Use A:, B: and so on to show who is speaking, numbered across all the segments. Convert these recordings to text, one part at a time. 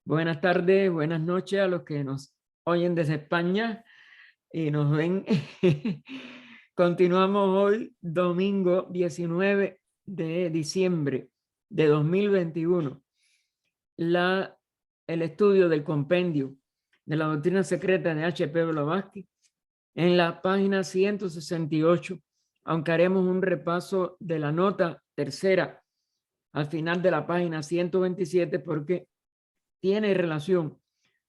A: Buenas tardes, buenas noches a los que nos oyen desde España y nos ven. Continuamos hoy, domingo 19 de diciembre de 2021, el estudio del compendio de la doctrina secreta de H.P. Blavatsky en la página 168, aunque haremos un repaso de la nota tercera al final de la página 127 porque tiene relación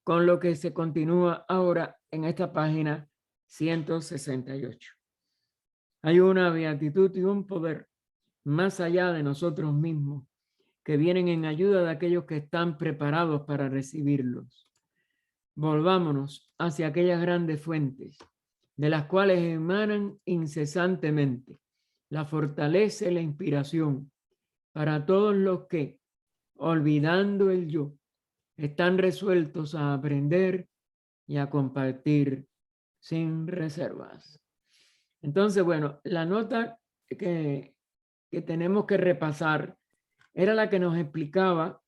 A: con lo que se continúa ahora en esta página 168. Hay una beatitud y un poder más allá de nosotros mismos que vienen en ayuda de aquellos que están preparados para recibirlos. Volvámonos hacia aquellas grandes fuentes de las cuales emanan incesantemente la fortaleza y la inspiración para todos los que, olvidando el yo, están resueltos a aprender y a compartir sin reservas. Entonces, bueno, la nota que tenemos que repasar era la que nos explicaba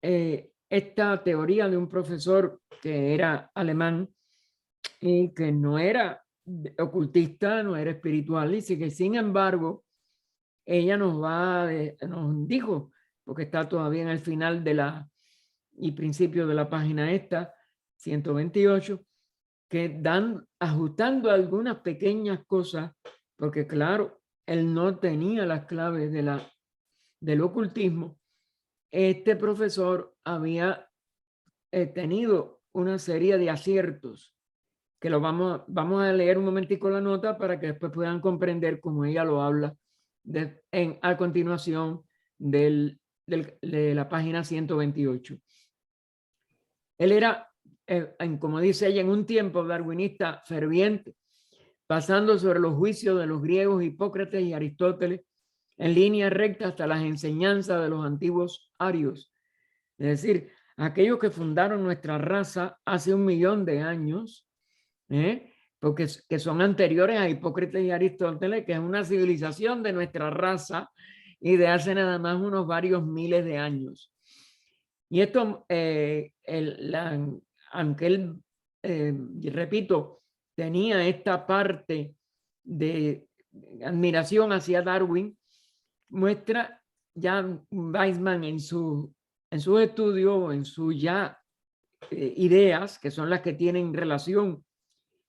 A: esta teoría de un profesor que era alemán y que no era ocultista, no era espiritual, y que sin embargo ella nos dijo, porque está todavía en el final de la y principio de la página esta, 128, que ajustando algunas pequeñas cosas, porque claro, él no tenía las claves del ocultismo. Este profesor había tenido una serie de aciertos, que vamos a leer un momentico la nota para que después puedan comprender cómo ella lo habla a continuación de la página 128. Él era, como dice ella, en un tiempo darwinista ferviente, pasando sobre los juicios de los griegos, Hipócrates y Aristóteles, en línea recta hasta las enseñanzas de los antiguos arios. Es decir, aquellos que fundaron nuestra raza hace 1.000.000 de años, porque que son anteriores a Hipócrates y Aristóteles, que es una civilización de nuestra raza y de hace nada más unos varios miles de años. Y esto, aunque él, repito, tenía esta parte de admiración hacia Darwin, muestra ya Weizmann en su estudio, en sus ya ideas, que son las que tienen relación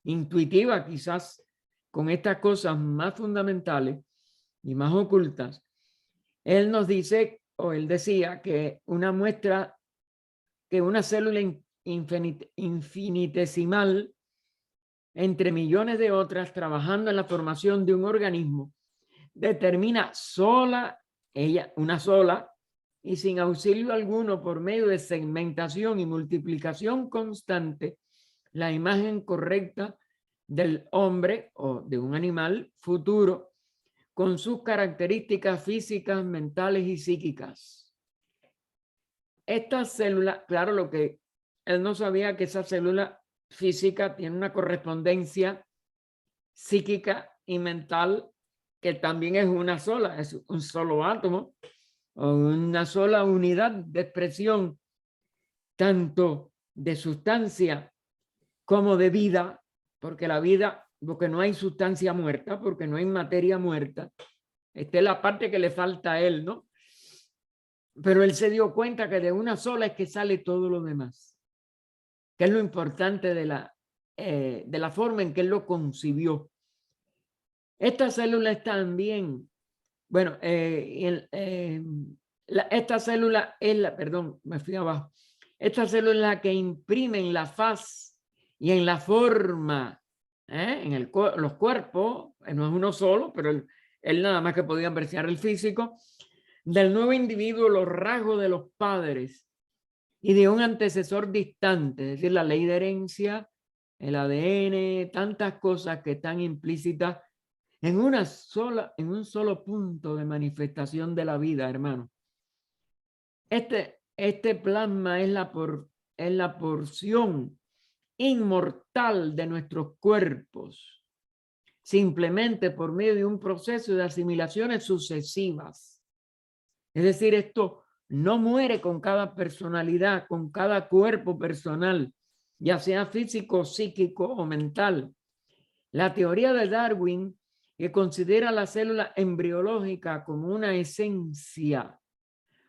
A: intuitiva quizás con estas cosas más fundamentales y más ocultas. Él nos dice, o él decía, que una célula infinitesimal entre millones de otras trabajando en la formación de un organismo determina una sola y sin auxilio alguno por medio de segmentación y multiplicación constante la imagen correcta del hombre o de un animal futuro con sus características físicas, mentales y psíquicas. Esta célula, claro, lo que él no sabía, que esa célula física tiene una correspondencia psíquica y mental que también es una sola, es un solo átomo o una sola unidad de expresión, tanto de sustancia como de vida, porque la vida, porque no hay sustancia muerta, porque no hay materia muerta. Esta es la parte que le falta a él, ¿no? Pero él se dio cuenta que de una sola es que sale todo lo demás, que es lo importante de la forma en que él lo concibió. Estas células también, bueno, esta célula es perdón, me fui abajo. Esta célula es la que imprime en la faz y en la forma, en los cuerpos, no es uno solo, pero él nada más que podía apreciar el físico, del nuevo individuo los rasgos de los padres y de un antecesor distante, es decir, la ley de herencia, el ADN, tantas cosas que están implícitas en un solo punto de manifestación de la vida, hermano. Este plasma es la porción inmortal de nuestros cuerpos, simplemente por medio de un proceso de asimilaciones sucesivas. Es decir, esto no muere con cada personalidad, con cada cuerpo personal, ya sea físico, psíquico o mental. La teoría de Darwin, que considera la célula embriológica como una esencia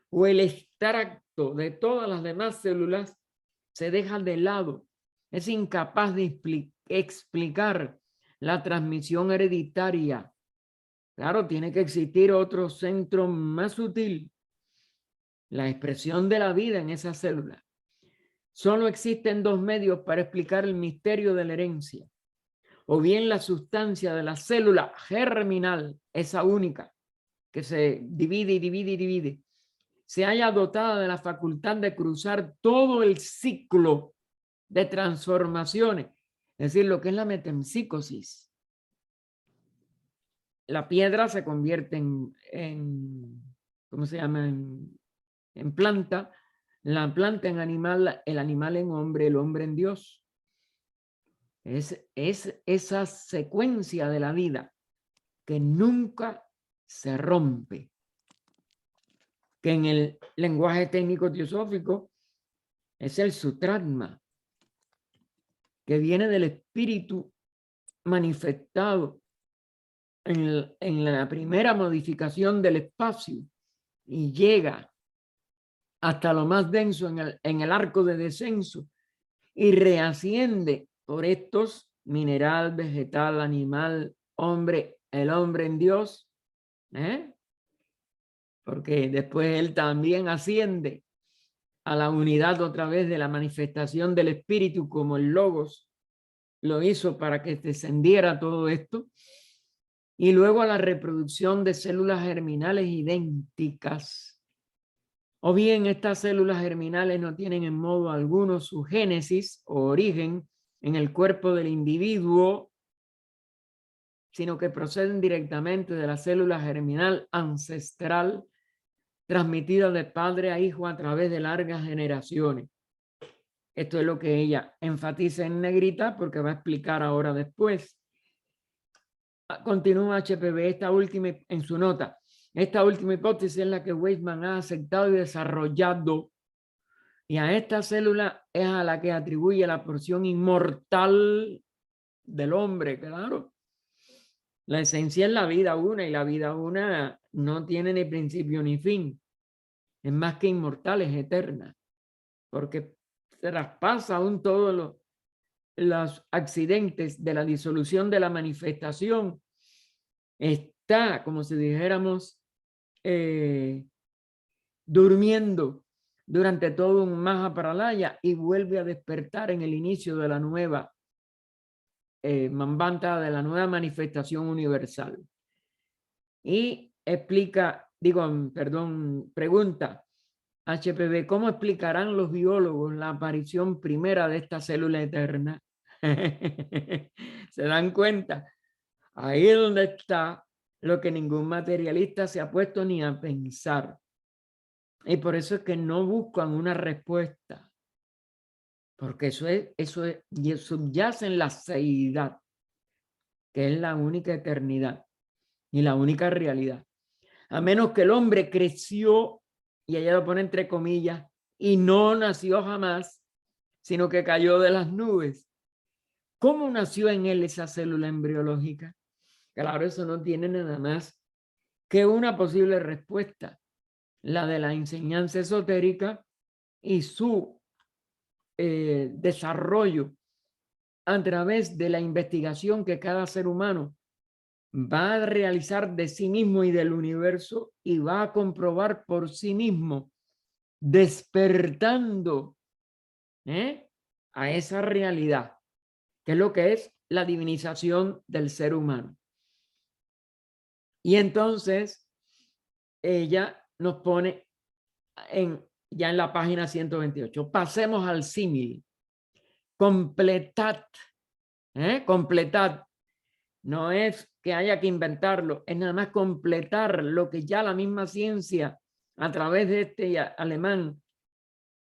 A: o el extracto de todas las demás células, se deja de lado. Es incapaz de explicar la transmisión hereditaria. Claro, tiene que existir otro centro más sutil, la expresión de la vida en esa célula. Solo existen dos medios para explicar el misterio de la herencia. O bien la sustancia de la célula germinal, esa única, que se divide y divide y divide, se haya dotada de la facultad de cruzar todo el ciclo de transformaciones, es decir, lo que es la metempsicosis. La piedra se convierte ¿cómo se llama? En planta, la planta en animal, el animal en hombre, el hombre en Dios. Es esa secuencia de la vida que nunca se rompe, que en el lenguaje técnico teosófico es el sutratma, que viene del espíritu manifestado en la primera modificación del espacio y llega hasta lo más denso en el arco de descenso y reasciende por estos mineral, vegetal, animal, hombre, el hombre en Dios, porque después él también asciende a la unidad otra vez de la manifestación del espíritu como el logos lo hizo para que descendiera todo esto, y luego a la reproducción de células germinales idénticas. O bien estas células germinales no tienen en modo alguno su génesis o origen en el cuerpo del individuo, sino que proceden directamente de la célula germinal ancestral transmitida de padre a hijo a través de largas generaciones. Esto es lo que ella enfatiza en negrita porque va a explicar ahora después. Continúa HPV esta última en su nota. Esta última hipótesis es la que Weisman ha aceptado y desarrollado, y a esta célula es a la que atribuye la porción inmortal del hombre, claro. La esencia es la vida una, y la vida una no tiene ni principio ni fin. Es más que inmortal, es eterna, porque traspasa aún todos los accidentes de la disolución de la manifestación. Está, como si dijéramos, durmiendo durante todo un Mahapralaya y vuelve a despertar en el inicio de la nueva Manvanta, de la nueva manifestación universal. Y explica, pregunta HPV, ¿cómo explicarán los biólogos la aparición primera de esta célula eterna? ¿Se dan cuenta? Ahí es donde está lo que ningún materialista se ha puesto ni a pensar. Y por eso es que no buscan una respuesta, porque eso subyace en la seidad, que es la única eternidad y la única realidad. A menos que el hombre creció, y ella lo pone entre comillas, y no nació jamás, sino que cayó de las nubes. ¿Cómo nació en él esa célula embriológica? Claro, eso no tiene nada más que una posible respuesta, la de la enseñanza esotérica y su desarrollo a través de la investigación que cada ser humano va a realizar de sí mismo y del universo, y va a comprobar por sí mismo, despertando a esa realidad, que es lo que es la divinización del ser humano. Y entonces ella nos pone ya en la página 128. Pasemos al símil. Completad. Completad. No es que haya que inventarlo, es nada más completar lo que ya la misma ciencia, a través de este alemán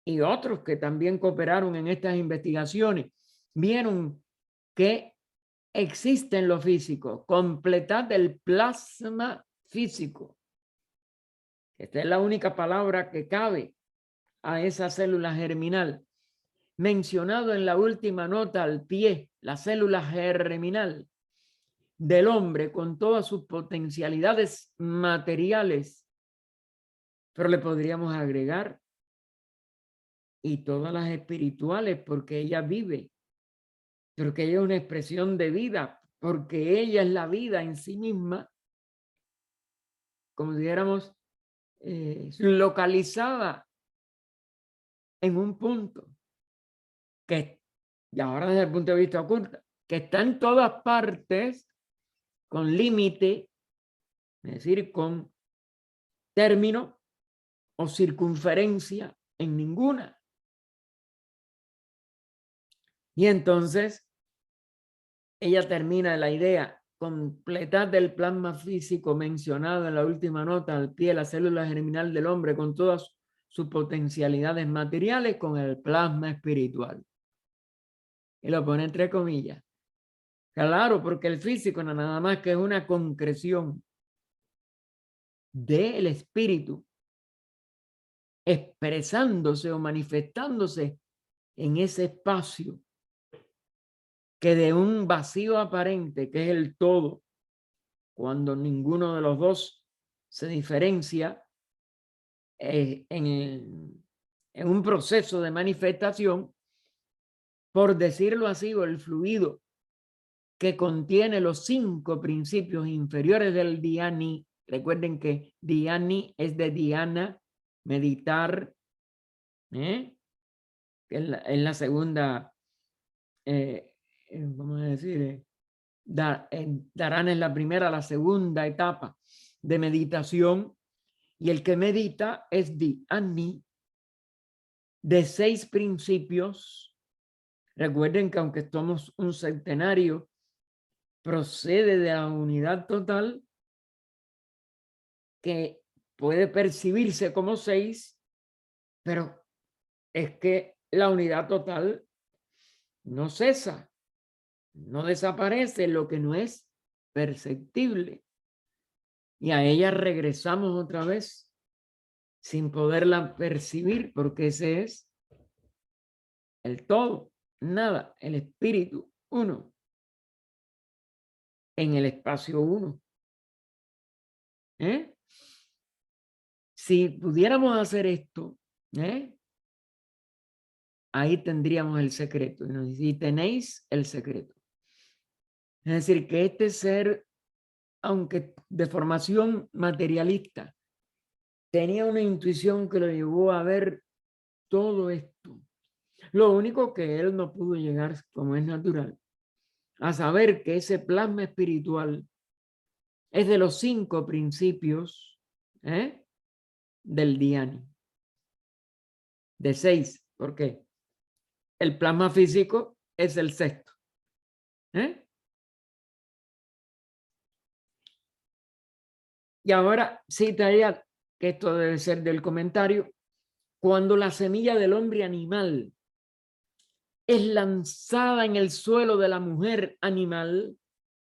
A: y otros que también cooperaron en estas investigaciones, vieron que existe en lo físico. Completad el plasma físico. esta es la única palabra que cabe a esa célula germinal, mencionado en la última nota al pie, la célula germinal del hombre con todas sus potencialidades materiales, pero le podríamos agregar y todas las espirituales, porque ella vive, porque ella es una expresión de vida, porque ella es la vida en sí misma, como si dijéramos, localizada en un punto que, y ahora desde el punto de vista oculto, que está en todas partes con límite, es decir, con término o circunferencia en ninguna. Y entonces ella termina la idea completa del plasma físico mencionado en la última nota al pie de la célula germinal del hombre con todas sus potencialidades materiales con el plasma espiritual. Y lo pone entre comillas. Claro, porque el físico no nada más que es una concreción del espíritu expresándose o manifestándose en ese espacio que de un vacío aparente, que es el todo, cuando ninguno de los dos se diferencia en un proceso de manifestación, por decirlo así, o el fluido que contiene los 5 principios inferiores del dhyani. Recuerden que dhyani es de dhyana, meditar, en la segunda, vamos a decir, dharana es la primera, la segunda etapa de meditación, y el que medita es dhyani, de 6 principios. Recuerden que aunque somos un centenario, procede de la unidad total que puede percibirse como 6, pero es que la unidad total no cesa, no desaparece lo que no es perceptible. Y a ella regresamos otra vez sin poderla percibir, porque ese es el todo, nada, el espíritu uno, en el espacio uno. Si pudiéramos hacer esto, ahí tendríamos el secreto. Y tenéis el secreto. Es decir, que este ser, aunque de formación materialista, tenía una intuición que lo llevó a ver todo esto. Lo único que él no pudo llegar, como es natural, a saber que ese plasma espiritual es de los 5 principios del dhyani. De 6, ¿por qué? El plasma físico es el 6º. Y ahora citaría, que esto debe ser del comentario, cuando la semilla del hombre animal es lanzada en el suelo de la mujer animal,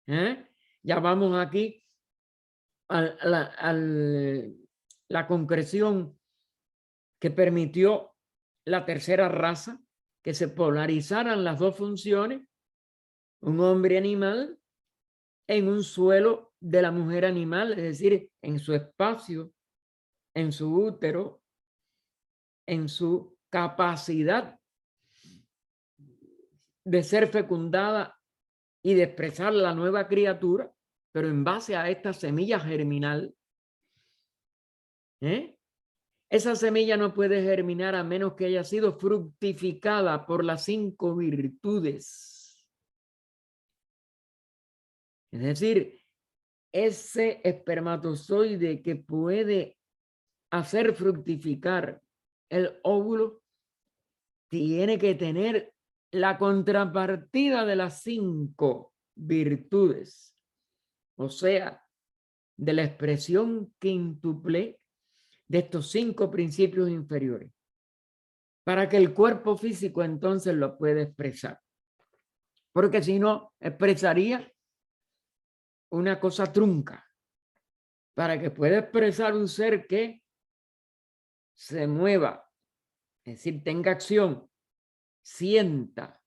A: ya vamos aquí a la concreción que permitió la tercera raza, que se polarizaran las dos funciones, un hombre animal en un suelo de la mujer animal, es decir, en su espacio, en su útero, en su capacidad de ser fecundada y de expresar la nueva criatura, pero en base a esta semilla germinal. Esa semilla no puede germinar a menos que haya sido fructificada por las 5 virtudes. Es decir, ese espermatozoide que puede hacer fructificar el óvulo tiene que tener la contrapartida de las 5 virtudes, o sea, de la expresión quíntuple de estos 5 principios inferiores, para que el cuerpo físico entonces lo pueda expresar. Porque si no, expresaría una cosa trunca. Para que pueda expresar un ser que se mueva, es decir, tenga acción, sienta,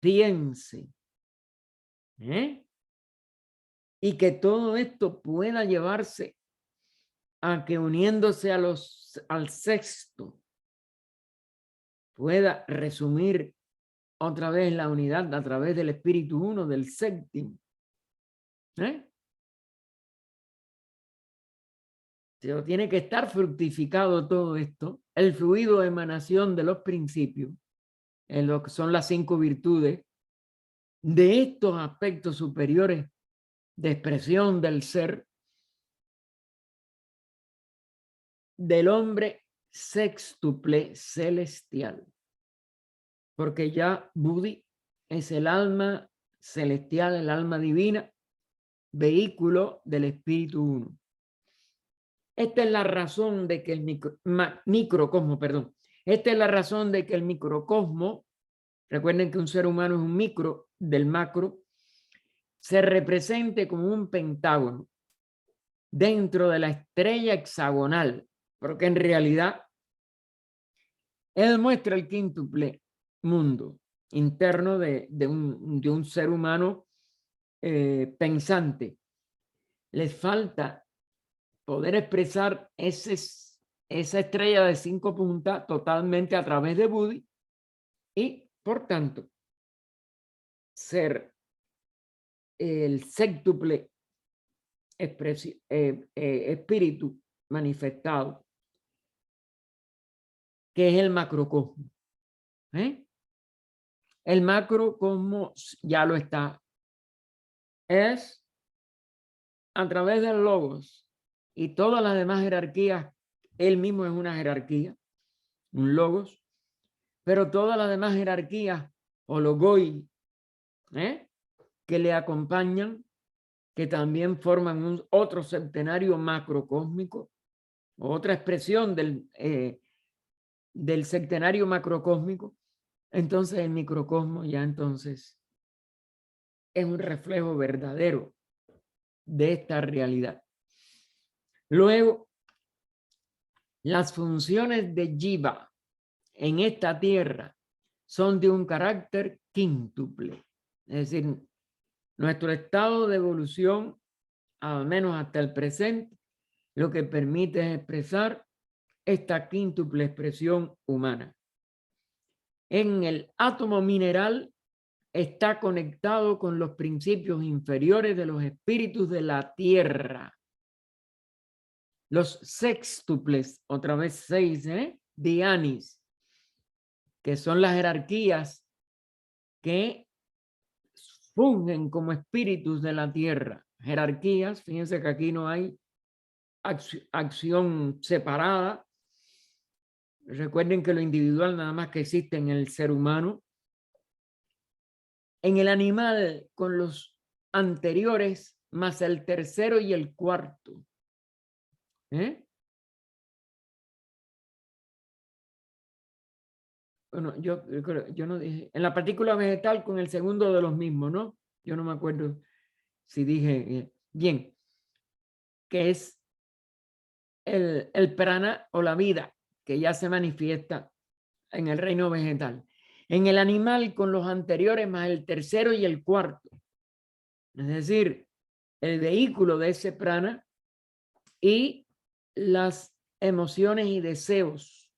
A: piense, ¿eh? Y que todo esto pueda llevarse a que uniéndose al sexto pueda resumir otra vez la unidad a través del espíritu uno del séptimo. Pero tiene que estar fructificado todo esto, el fluido de emanación de los principios, en lo que son las 5 virtudes, de estos aspectos superiores de expresión del ser, del hombre sextuple celestial. Porque ya Buddhi es el alma celestial, el alma divina, vehículo del espíritu uno. Esta es la razón de que el microcosmo, perdón. Esta es la razón de que el microcosmo, recuerden que un ser humano es un micro del macro, se represente como un pentágono dentro de la estrella hexagonal, porque en realidad él muestra el quíntuple mundo interno de un ser humano pensante. Les falta poder expresar esa estrella de 5 puntas totalmente a través de Buddhi y, por tanto, ser el séptuple espíritu manifestado, que es el macrocosmo. El macrocosmos ya lo está. Es a través del logos y todas las demás jerarquías. Él mismo es una jerarquía, un logos, pero todas las demás jerarquías o logoi que le acompañan, que también forman otro septenario macrocósmico, otra expresión del septenario macrocósmico. Entonces el microcosmos ya entonces es un reflejo verdadero de esta realidad. Luego, las funciones de Jiva en esta tierra son de un carácter quíntuple. Es decir, nuestro estado de evolución, al menos hasta el presente, lo que permite es expresar esta quíntuple expresión humana. En el átomo mineral está conectado con los principios inferiores de los espíritus de la tierra. Los sextuples, otra vez 6, Dhyanis, que son las jerarquías que fungen como espíritus de la tierra. Jerarquías, fíjense que aquí no hay acción separada. Recuerden que lo individual nada más que existe en el ser humano. En el animal, con los anteriores, más el tercero y el cuarto. Bueno, yo no dije, en la partícula vegetal con el segundo de los mismos, ¿no? Yo no me acuerdo si dije bien, que es el prana o la vida que ya se manifiesta en el reino vegetal. En el animal con los anteriores más el tercero y el cuarto. Es decir, el vehículo de ese prana y las emociones y deseos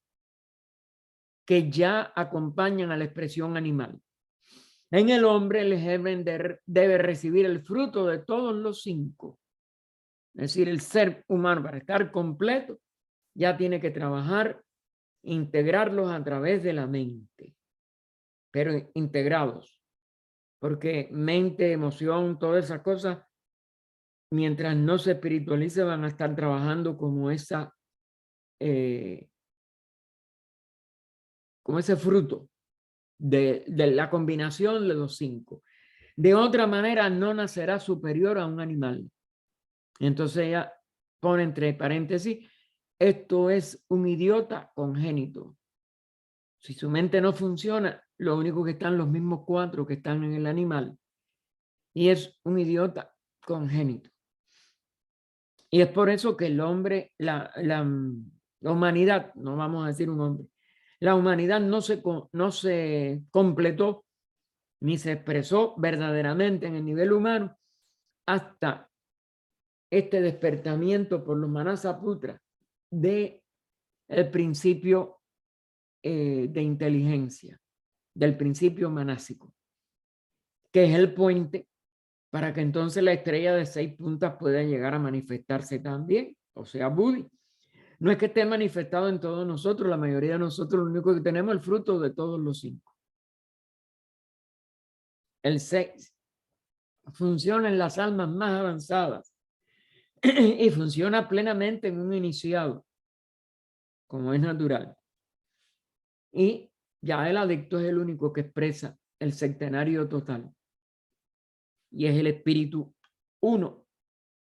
A: que ya acompañan a la expresión animal. En el hombre el debe recibir el fruto de todos los 5. Es decir, el ser humano para estar completo ya tiene que trabajar, integrarlos a través de la mente, pero integrados, porque mente, emoción, todas esas cosas, mientras no se espiritualice, van a estar trabajando como como ese fruto de la combinación de los 5. De otra manera, no nacerá superior a un animal. Entonces ella pone entre paréntesis, esto es un idiota congénito. Si su mente no funciona, lo único que están los mismos 4 que están en el animal. Y es un idiota congénito. Y es por eso que el hombre, la La humanidad, no vamos a decir un hombre, la humanidad no se completó ni se expresó verdaderamente en el nivel humano hasta este despertamiento por los Manasaputra de el principio de inteligencia, del principio manásico, que es el puente para que entonces la estrella de 6 puntas pueda llegar a manifestarse también, o sea, Budi. No es que esté manifestado en todos nosotros, la mayoría de nosotros lo único que tenemos es el fruto de todos los 5. El 6 funciona en las almas más avanzadas y funciona plenamente en un iniciado, como es natural. Y ya el adicto es el único que expresa el septenario total. Y es el espíritu uno,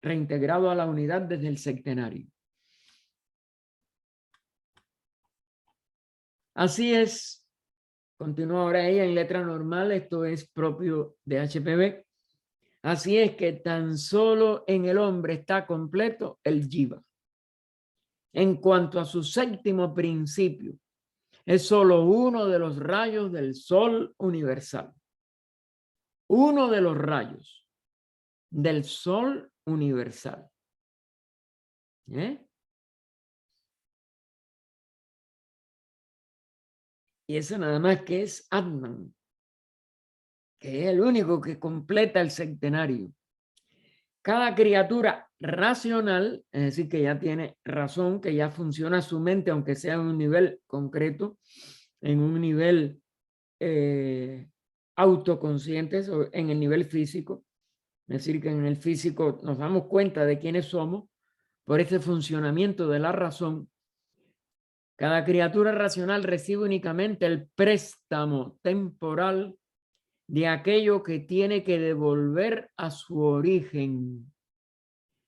A: reintegrado a la unidad desde el septenario. Así es, continúa ahora ella en letra normal, esto es propio de HPV. Así es que tan solo en el hombre está completo el Jiva. En cuanto a su séptimo principio, es solo uno de los rayos del sol universal. Uno de los rayos del sol universal. Y eso nada más que es Atman, que es el único que completa el septenario. Cada criatura racional, es decir, que ya tiene razón, que ya funciona su mente, aunque sea en un nivel concreto, en un nivel autoconsciente, en el nivel físico, es decir, que en el físico nos damos cuenta de quiénes somos por ese funcionamiento de la razón. Cada criatura racional recibe únicamente el préstamo temporal de aquello que tiene que devolver a su origen,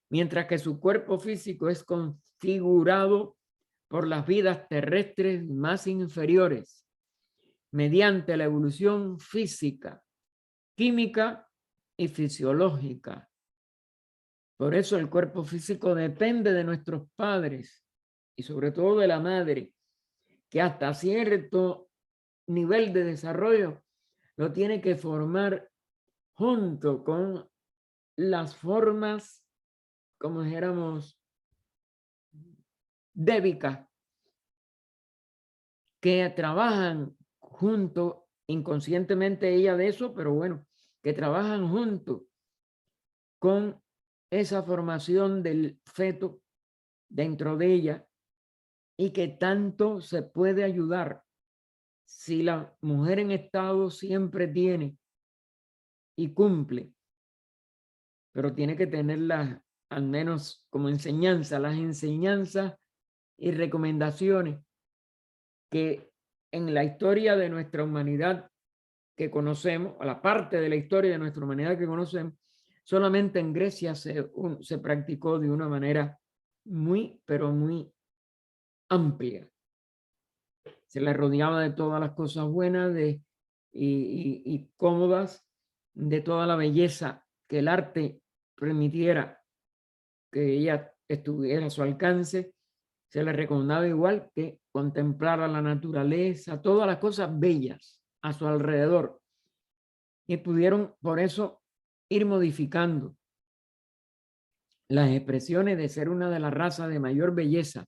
A: mientras que su cuerpo físico es configurado por las vidas terrestres más inferiores, mediante la evolución física, química y fisiológica. Por eso el cuerpo físico depende de nuestros padres y sobre todo de la madre, que hasta cierto nivel de desarrollo lo tiene que formar junto con las formas, como dijéramos, débicas, que trabajan junto, inconscientemente ella de eso, pero bueno, que trabajan junto con esa formación del feto dentro de ella y que tanto se puede ayudar si la mujer en estado siempre tiene y cumple, pero tiene que tenerlas al menos como enseñanza, las enseñanzas y recomendaciones que en la historia de nuestra humanidad que conocemos, a la parte de la historia de nuestra humanidad que conocemos, solamente en Grecia se practicó de una manera muy, pero muy amplia. Se le rodeaba de todas las cosas buenas y cómodas, de toda la belleza que el arte permitiera que ella estuviera a su alcance. Se le recomendaba igual que contemplara la naturaleza, todas las cosas bellas a su alrededor. Y pudieron por eso ir modificando las expresiones de ser una de las razas de mayor belleza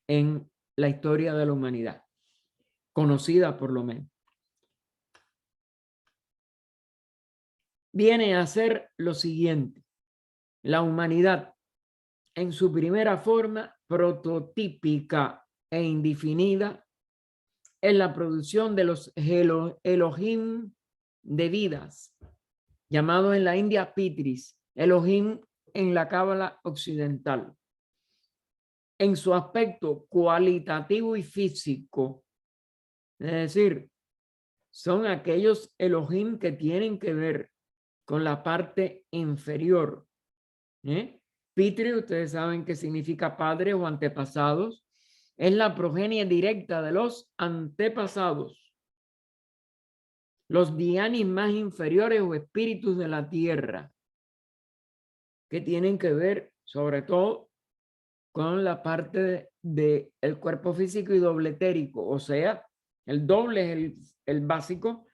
A: en la historia de la humanidad, conocida por lo menos. Viene a ser lo siguiente: la humanidad en su primera forma prototípica e indefinida es la producción de los Elohim de vidas, llamados en la India Pitris, Elohim en la Cábala occidental. En su aspecto cualitativo y físico, es decir, son aquellos Elohim que tienen que ver con la parte inferior. Pitri, ustedes saben que significa padre o antepasados. Es la progenie directa de los antepasados, los dianis más inferiores o espíritus de la tierra, que tienen que ver sobre todo con la parte del cuerpo físico y doble etérico, o sea, el doble es el básico,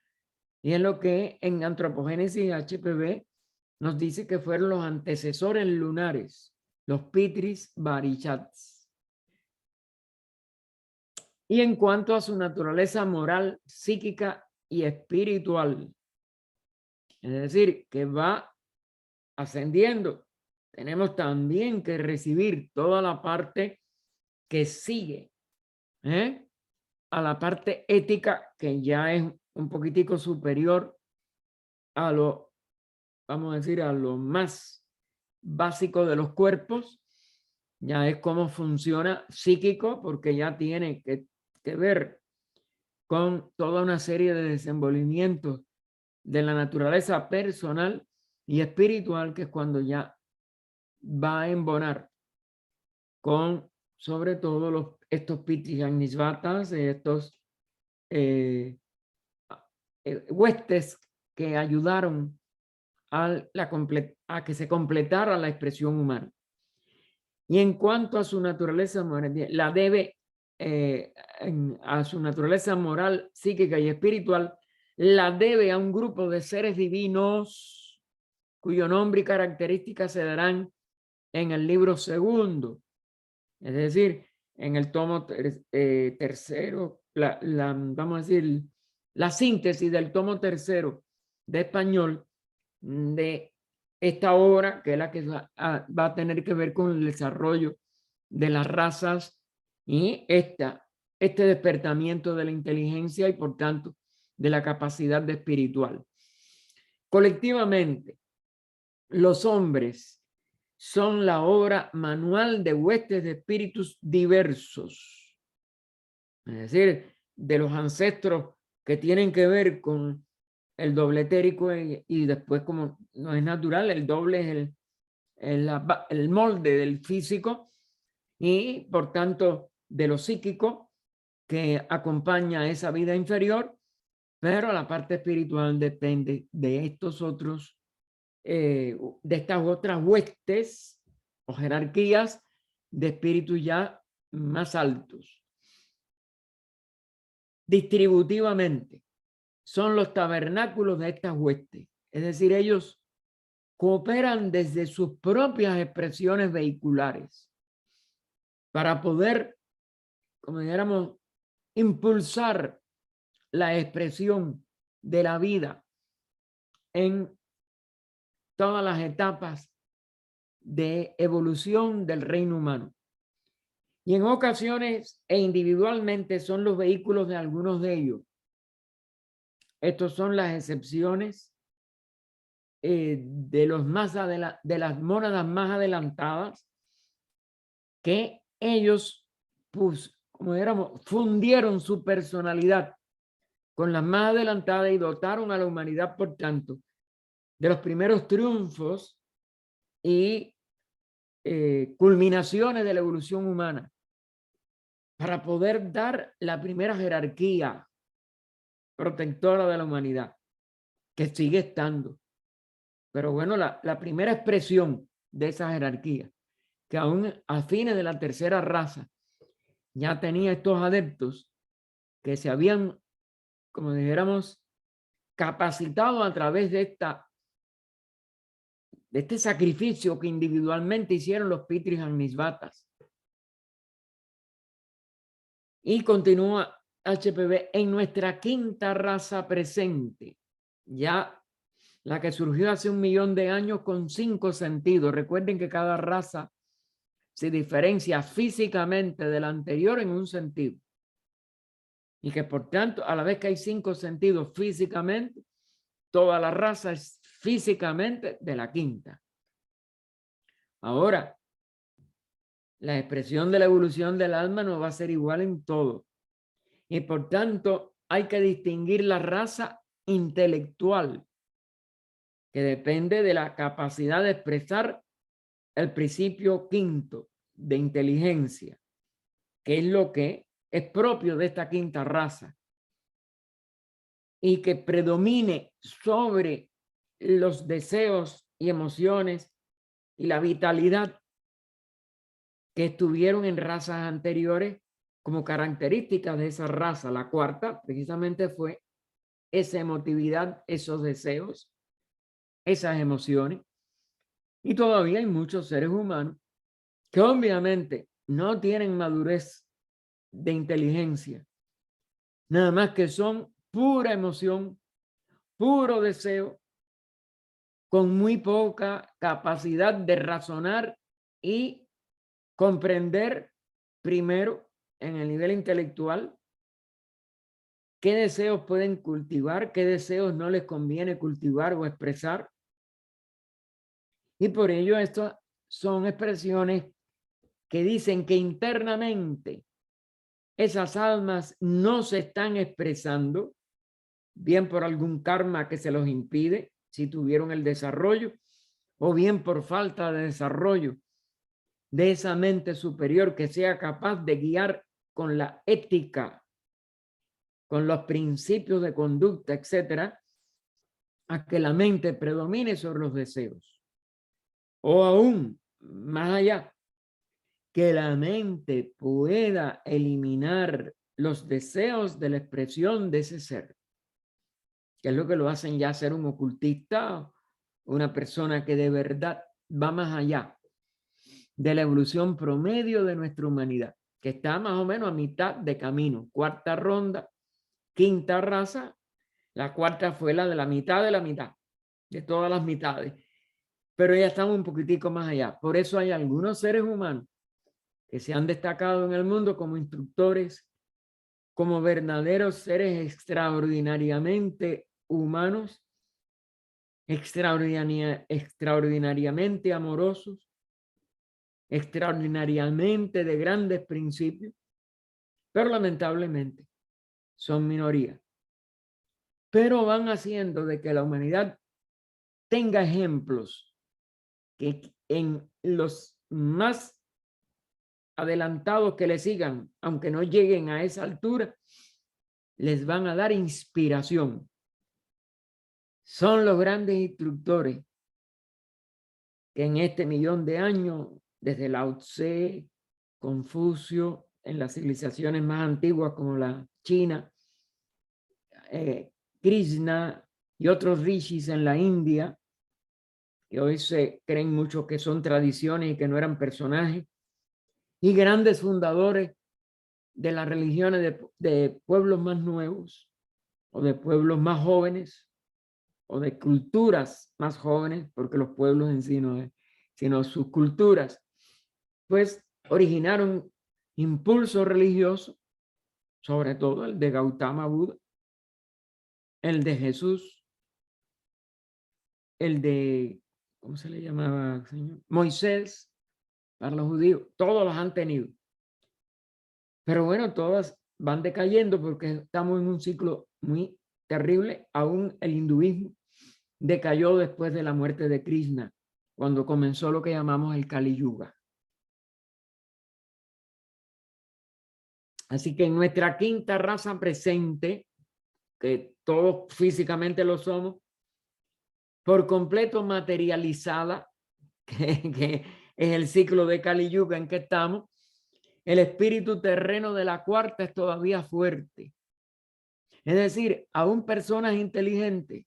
A: y es lo que en Antropogénesis HPV nos dice que fueron los antecesores lunares, los Pitris Varishats. Y en cuanto a su naturaleza moral, psíquica y espiritual, es decir, que va ascendiendo, tenemos también que recibir toda la parte que sigue, a la parte ética, que ya es un poquitico superior a lo, vamos a decir, a lo más básico de los cuerpos. Ya es cómo funciona psíquico, porque ya tiene que ver con toda una serie de desenvolvimientos de la naturaleza personal y espiritual, que es cuando ya va a embonar con sobre todo estos Pitijagnisvatas, estos huestes que ayudaron a que se completara la expresión humana. Y en cuanto a su naturaleza moral, la debe a su naturaleza moral, psíquica y espiritual, la debe a un grupo de seres divinos cuyo nombre y características se darán en el libro segundo, es decir, en el tomo tercero, vamos a decir, la síntesis del tomo tercero de español de esta obra, que es la que va a tener que ver con el desarrollo de las razas y este despertamiento de la inteligencia y por tanto de la capacidad de espiritual. Colectivamente, los hombres son la obra manual de huestes de espíritus diversos, es decir, de los ancestros que tienen que ver con el doble etérico y después, como no es natural, el doble es el molde del físico y por tanto de lo psíquico que acompaña esa vida inferior, pero la parte espiritual depende de estos otros, de estas otras huestes o jerarquías de espíritus ya más altos. Distributivamente, son los tabernáculos de estas huestes, es decir, ellos cooperan desde sus propias expresiones vehiculares para poder, como dijéramos, impulsar la expresión de la vida en todas las etapas de evolución del reino humano. Y en ocasiones e individualmente son los vehículos de algunos de ellos. Estos son las excepciones de de las mónadas más adelantadas, que ellos, pues, como dijéramos, fundieron su personalidad con las más adelantadas y dotaron a la humanidad, por tanto, de los primeros triunfos y culminaciones de la evolución humana, para poder dar la primera jerarquía protectora de la humanidad, que sigue estando. Pero bueno, la primera expresión de esa jerarquía, que aún a fines de la tercera raza ya tenía estos adeptos que se habían, como dijéramos, capacitado a través de este sacrificio que individualmente hicieron los Pitrijagnisvatas. Y continúa HPV en nuestra quinta raza presente, ya la que surgió hace 1 millón de años con 5 sentidos. Recuerden que cada raza se diferencia físicamente de la anterior en un sentido. Y que por tanto, a la vez que hay 5 sentidos físicamente, toda la raza es físicamente de la quinta. Ahora, la expresión de la evolución del alma no va a ser igual en todo. Y por tanto, hay que distinguir la raza intelectual, que depende de la capacidad de expresar el principio quinto de inteligencia, que es lo que es propio de esta quinta raza, y que predomine sobre los deseos y emociones y la vitalidad que estuvieron en razas anteriores como características de esa raza. La cuarta precisamente fue esa emotividad, esos deseos, esas emociones. Y todavía hay muchos seres humanos que obviamente no tienen madurez de inteligencia, nada más que son pura emoción, puro deseo, con muy poca capacidad de razonar y comprender primero en el nivel intelectual qué deseos pueden cultivar, qué deseos no les conviene cultivar o expresar. Y por ello estas son expresiones que dicen que internamente esas almas no se están expresando, bien por algún karma que se los impide, si tuvieron el desarrollo, o bien por falta de desarrollo de esa mente superior que sea capaz de guiar con la ética, con los principios de conducta, etcétera, a que la mente predomine sobre los deseos. O aún más allá, que la mente pueda eliminar los deseos de la expresión de ese ser, que es lo que lo hacen ya ser un ocultista, una persona que de verdad va más allá de la evolución promedio de nuestra humanidad, que está más o menos a mitad de camino. Cuarta ronda, quinta raza. La cuarta fue la de la mitad, de todas las mitades. Pero ya estamos un poquitico más allá. Por eso hay algunos seres humanos que se han destacado en el mundo como instructores, como verdaderos seres extraordinariamente humanos, extraordinariamente amorosos, extraordinariamente de grandes principios, pero lamentablemente son minoría. Pero van haciendo de que la humanidad tenga ejemplos que en los más adelantados que le sigan, aunque no lleguen a esa altura, les van a dar inspiración. Son los grandes instructores que en este millón de años, desde Lao Tse, Confucio, en las civilizaciones más antiguas como la China, Krishna y otros rishis en la India, que hoy se creen mucho que son tradiciones y que no eran personajes, y grandes fundadores de las religiones de pueblos más nuevos o de pueblos más jóvenes o de culturas más jóvenes, porque los pueblos en sí no es, sino sus culturas, pues originaron impulsos religiosos, sobre todo el de Gautama Buda, el de Jesús, el de, ¿cómo se le llamaba, señor? Moisés, para los judíos, todos los han tenido. Pero bueno, todas van decayendo porque estamos en un ciclo muy terrible. Aún el hinduismo decayó después de la muerte de Krishna, cuando comenzó lo que llamamos el Kali Yuga. Así que en nuestra quinta raza presente, que todos físicamente lo somos, por completo materializada, que es el ciclo de Kali Yuga en que estamos, el espíritu terreno de la cuarta es todavía fuerte. Es decir, aún personas inteligentes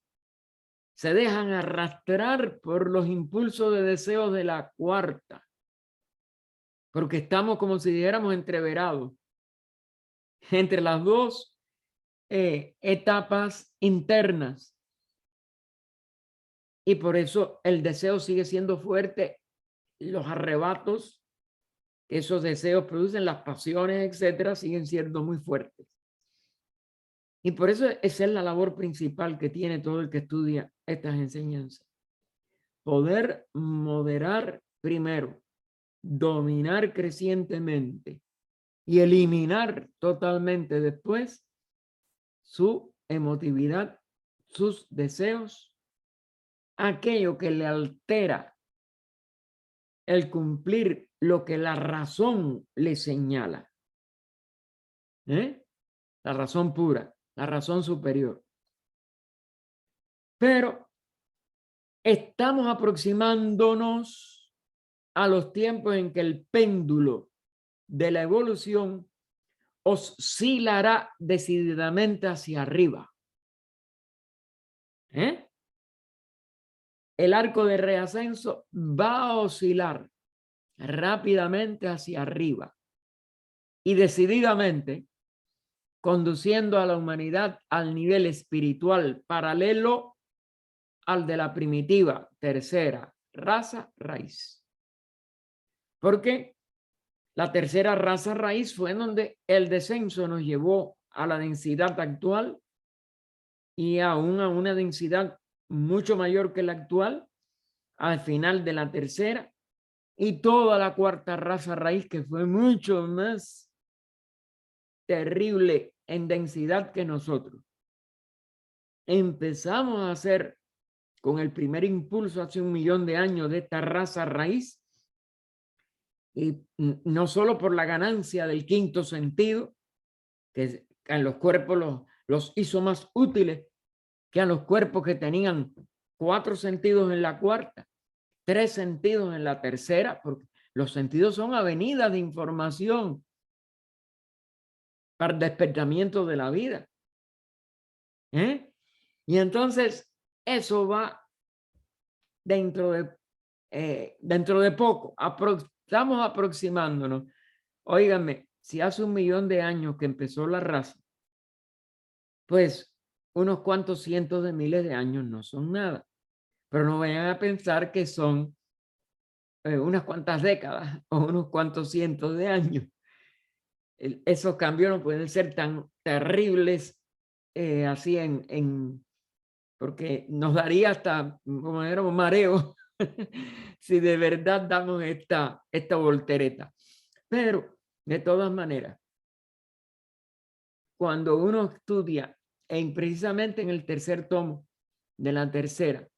A: se dejan arrastrar por los impulsos de deseos de la cuarta, porque estamos como si dijéramos entreverados entre las dos etapas internas. Y por eso el deseo sigue siendo fuerte, los arrebatos que esos deseos producen, las pasiones, etcétera, siguen siendo muy fuertes. Y por eso esa es la labor principal que tiene todo el que estudia estas enseñanzas. Poder moderar primero, dominar crecientemente y eliminar totalmente después su emotividad, sus deseos, aquello que le altera el cumplir lo que la razón le señala. La razón pura, la razón superior. Pero estamos aproximándonos a los tiempos en que el péndulo de la evolución oscilará decididamente hacia arriba. El arco de reascenso va a oscilar rápidamente hacia arriba y decididamente conduciendo a la humanidad al nivel espiritual paralelo al de la primitiva tercera raza raíz. Porque la tercera raza raíz fue en donde el descenso nos llevó a la densidad actual y aún a una densidad mucho mayor que la actual al final de la tercera, y toda la cuarta raza raíz que fue mucho más terrible en densidad que nosotros. Empezamos a hacer con el primer impulso hace 1 millón de años de esta raza raíz, y no solo por la ganancia del quinto sentido, que en los cuerpos los hizo más útiles que a los cuerpos que tenían 4 sentidos en la cuarta, 3 sentidos en la tercera, porque los sentidos son avenidas de información para el despertamiento de la vida. Y entonces eso va dentro de poco. Estamos aproximándonos. Óiganme, si hace 1 millón de años que empezó la raza, pues unos cuantos cientos de miles de años no son nada. Pero no vayan a pensar que son unas cuantas décadas o unos cuantos cientos de años. Esos cambios no pueden ser tan terribles así porque nos daría hasta, como era, un mareo si de verdad damos esta voltereta. Pero de todas maneras, cuando uno estudia, precisamente en el tercer tomo de la tercera,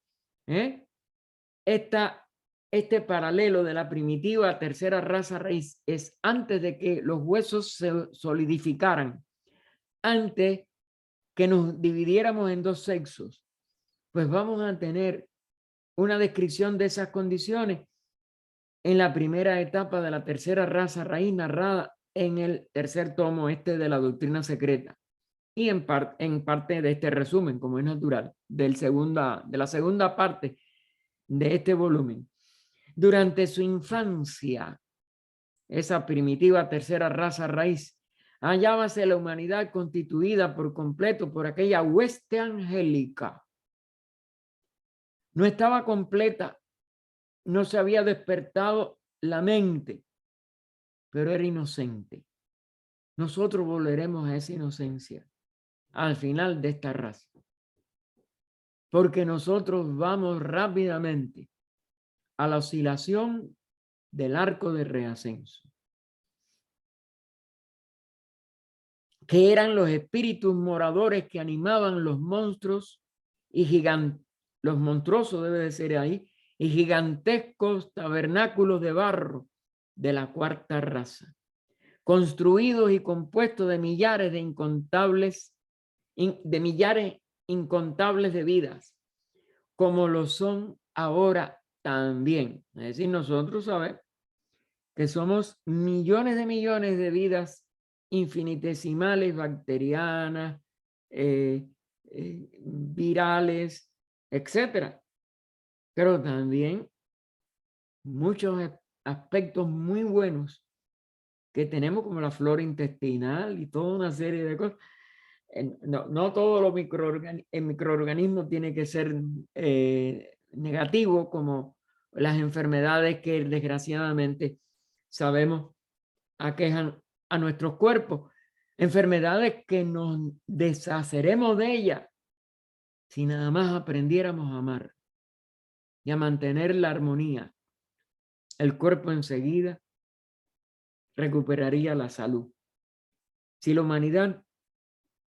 A: este paralelo de la primitiva tercera raza raíz es antes de que los huesos se solidificaran, antes que nos dividiéramos en 2 sexos, pues vamos a tener una descripción de esas condiciones en la primera etapa de la tercera raza raíz narrada en el tercer tomo de la doctrina secreta, y en parte de este resumen, como es natural, de la segunda parte de este volumen. Durante su infancia, esa primitiva tercera raza raíz, hallábase la humanidad constituida por completo por aquella hueste angélica. No estaba completa, no se había despertado la mente, pero era inocente. Nosotros volveremos a esa inocencia al final de esta raza, porque nosotros vamos rápidamente a la oscilación del arco de reascenso, que eran los espíritus moradores que animaban los monstruos y gigantes, los monstruosos debe de ser ahí, y gigantescos tabernáculos de barro de la cuarta raza, construidos y compuestos de millares incontables de vidas, como lo son ahora también. Es decir, nosotros sabemos que somos millones de vidas infinitesimales, bacterianas, virales, etcétera. Pero también muchos aspectos muy buenos que tenemos, como la flora intestinal y toda una serie de cosas. No todos los microorganismos tienen que ser negativos, como las enfermedades que desgraciadamente sabemos aquejan a nuestros cuerpos. Enfermedades que nos deshaceremos de ellas si nada más aprendiéramos a amar y a mantener la armonía. El cuerpo enseguida recuperaría la salud. Si la humanidad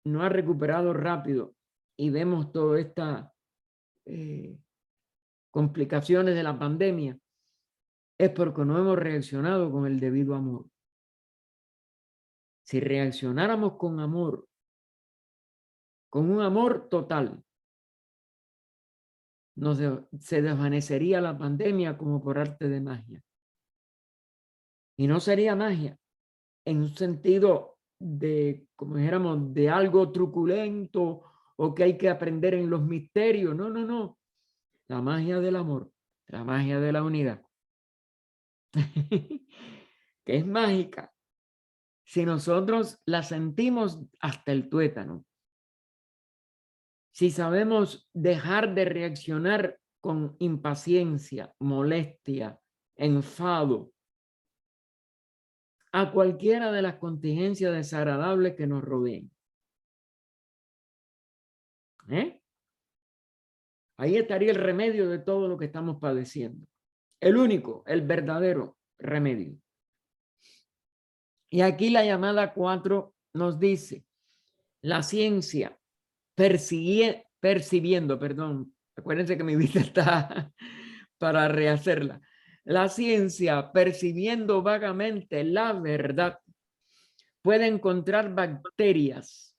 A: no ha recuperado rápido y vemos todas estas complicaciones de la pandemia, es porque no hemos reaccionado con el debido amor. Si reaccionáramos con amor, con un amor total, se desvanecería la pandemia como por arte de magia. Y no sería magia en un sentido de, como dijéramos, de algo truculento o que hay que aprender en los misterios. No, no, no. La magia del amor, la magia de la unidad, que es mágica. Si nosotros la sentimos hasta el tuétano, si sabemos dejar de reaccionar con impaciencia, molestia, enfado a cualquiera de las contingencias desagradables que nos rodeen. Ahí estaría el remedio de todo lo que estamos padeciendo. El único, el verdadero remedio. Y aquí la llamada 4 nos dice, la ciencia percibiendo, perdón, acuérdense que mi vista está para rehacerla. La ciencia, percibiendo vagamente la verdad, puede encontrar bacterias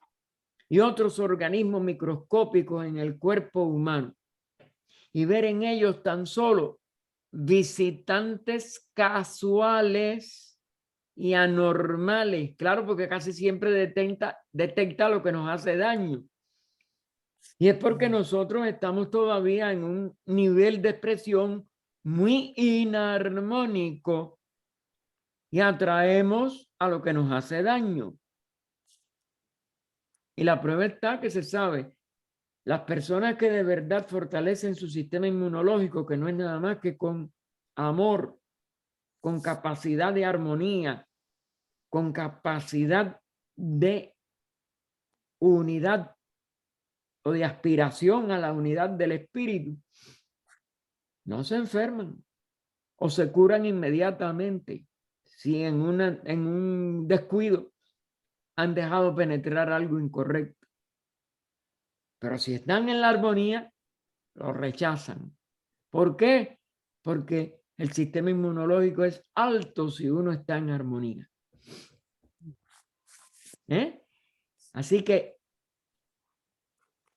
A: y otros organismos microscópicos en el cuerpo humano y ver en ellos tan solo visitantes casuales y anormales. Claro, porque casi siempre detecta lo que nos hace daño. Y es porque nosotros estamos todavía en un nivel de expresión muy inarmónico y atraemos a lo que nos hace daño. Y la prueba está que se sabe, las personas que de verdad fortalecen su sistema inmunológico, que no es nada más que con amor, con capacidad de armonía, con capacidad de unidad o de aspiración a la unidad del espíritu, no se enferman o se curan inmediatamente si en un descuido han dejado penetrar algo incorrecto. Pero si están en la armonía, lo rechazan. ¿Por qué? Porque el sistema inmunológico es alto si uno está en armonía. Así que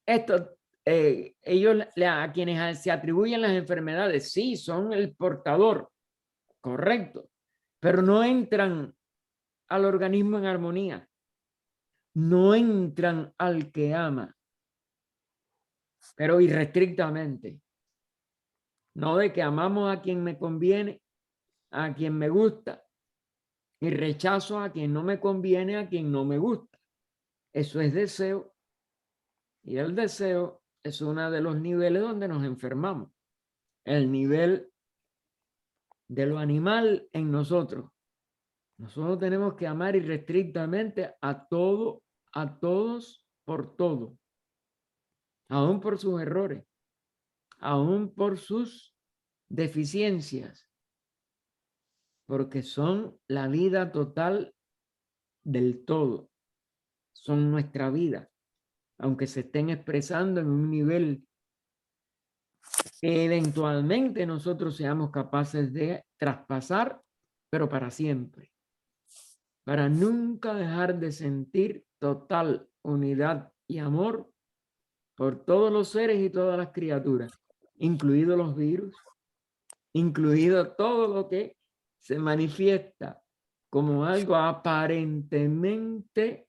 A: esto, ellos a quienes se atribuyen las enfermedades, sí, son el portador, correcto, pero no entran al organismo en armonía, no entran al que ama, pero irrestrictamente. No de que amamos a quien me conviene, a quien me gusta, y rechazo a quien no me conviene, a quien no me gusta. Eso es deseo. Y el deseo es uno de los niveles donde nos enfermamos. El nivel de lo animal en nosotros. Nosotros tenemos que amar irrestrictamente a todo, a todos, por todo. Aún por sus errores. Aún por sus deficiencias. Porque son la vida total del todo. Son nuestra vida. Aunque se estén expresando en un nivel que eventualmente nosotros seamos capaces de traspasar, pero para siempre. Para nunca dejar de sentir total unidad y amor por todos los seres y todas las criaturas, incluidos los virus, incluido todo lo que se manifiesta como algo aparentemente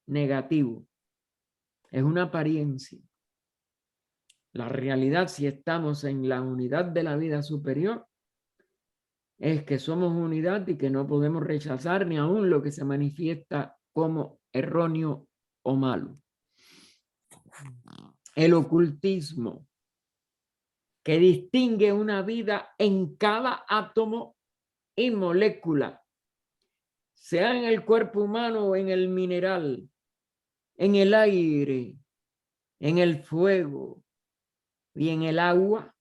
A: negativo. Es una apariencia. La realidad, si estamos en la unidad de la vida superior, es que somos unidad y que no podemos rechazar ni aún lo que se manifiesta como erróneo o malo. El ocultismo, que distingue una vida en cada átomo y molécula, sea en el cuerpo humano o en el mineral, en el aire, en el fuego y en el agua.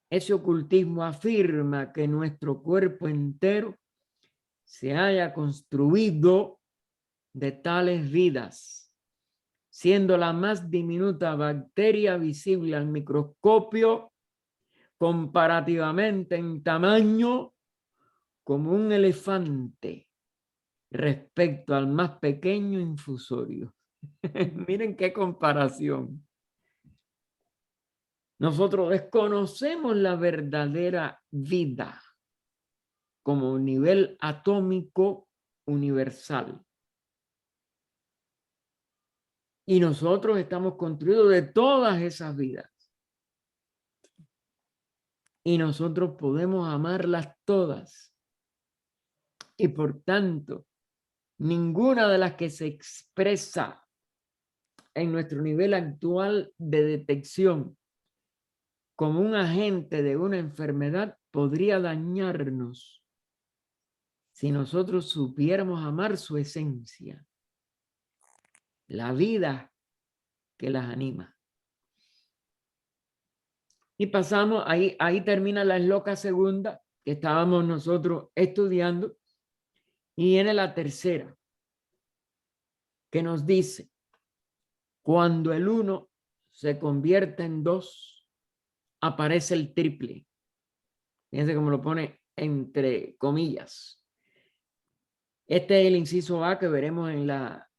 A: Ese ocultismo afirma que nuestro cuerpo entero se haya construido de tales vidas, siendo la más diminuta bacteria visible al microscopio, comparativamente en tamaño como un elefante respecto al más pequeño infusorio. Miren qué comparación. Nosotros desconocemos la verdadera vida como nivel atómico universal. Y nosotros estamos construidos de todas esas vidas. Y nosotros podemos amarlas todas. Y por tanto, ninguna de las que se expresa en nuestro nivel actual de detección como un agente de una enfermedad podría dañarnos si nosotros supiéramos amar su esencia, la vida que las anima. Y pasamos, ahí termina la esloca segunda que estábamos nosotros estudiando, y viene la tercera, que nos dice, cuando el uno se convierte en dos, aparece el triple. Fíjense cómo lo pone entre comillas. Este es el inciso A que veremos en la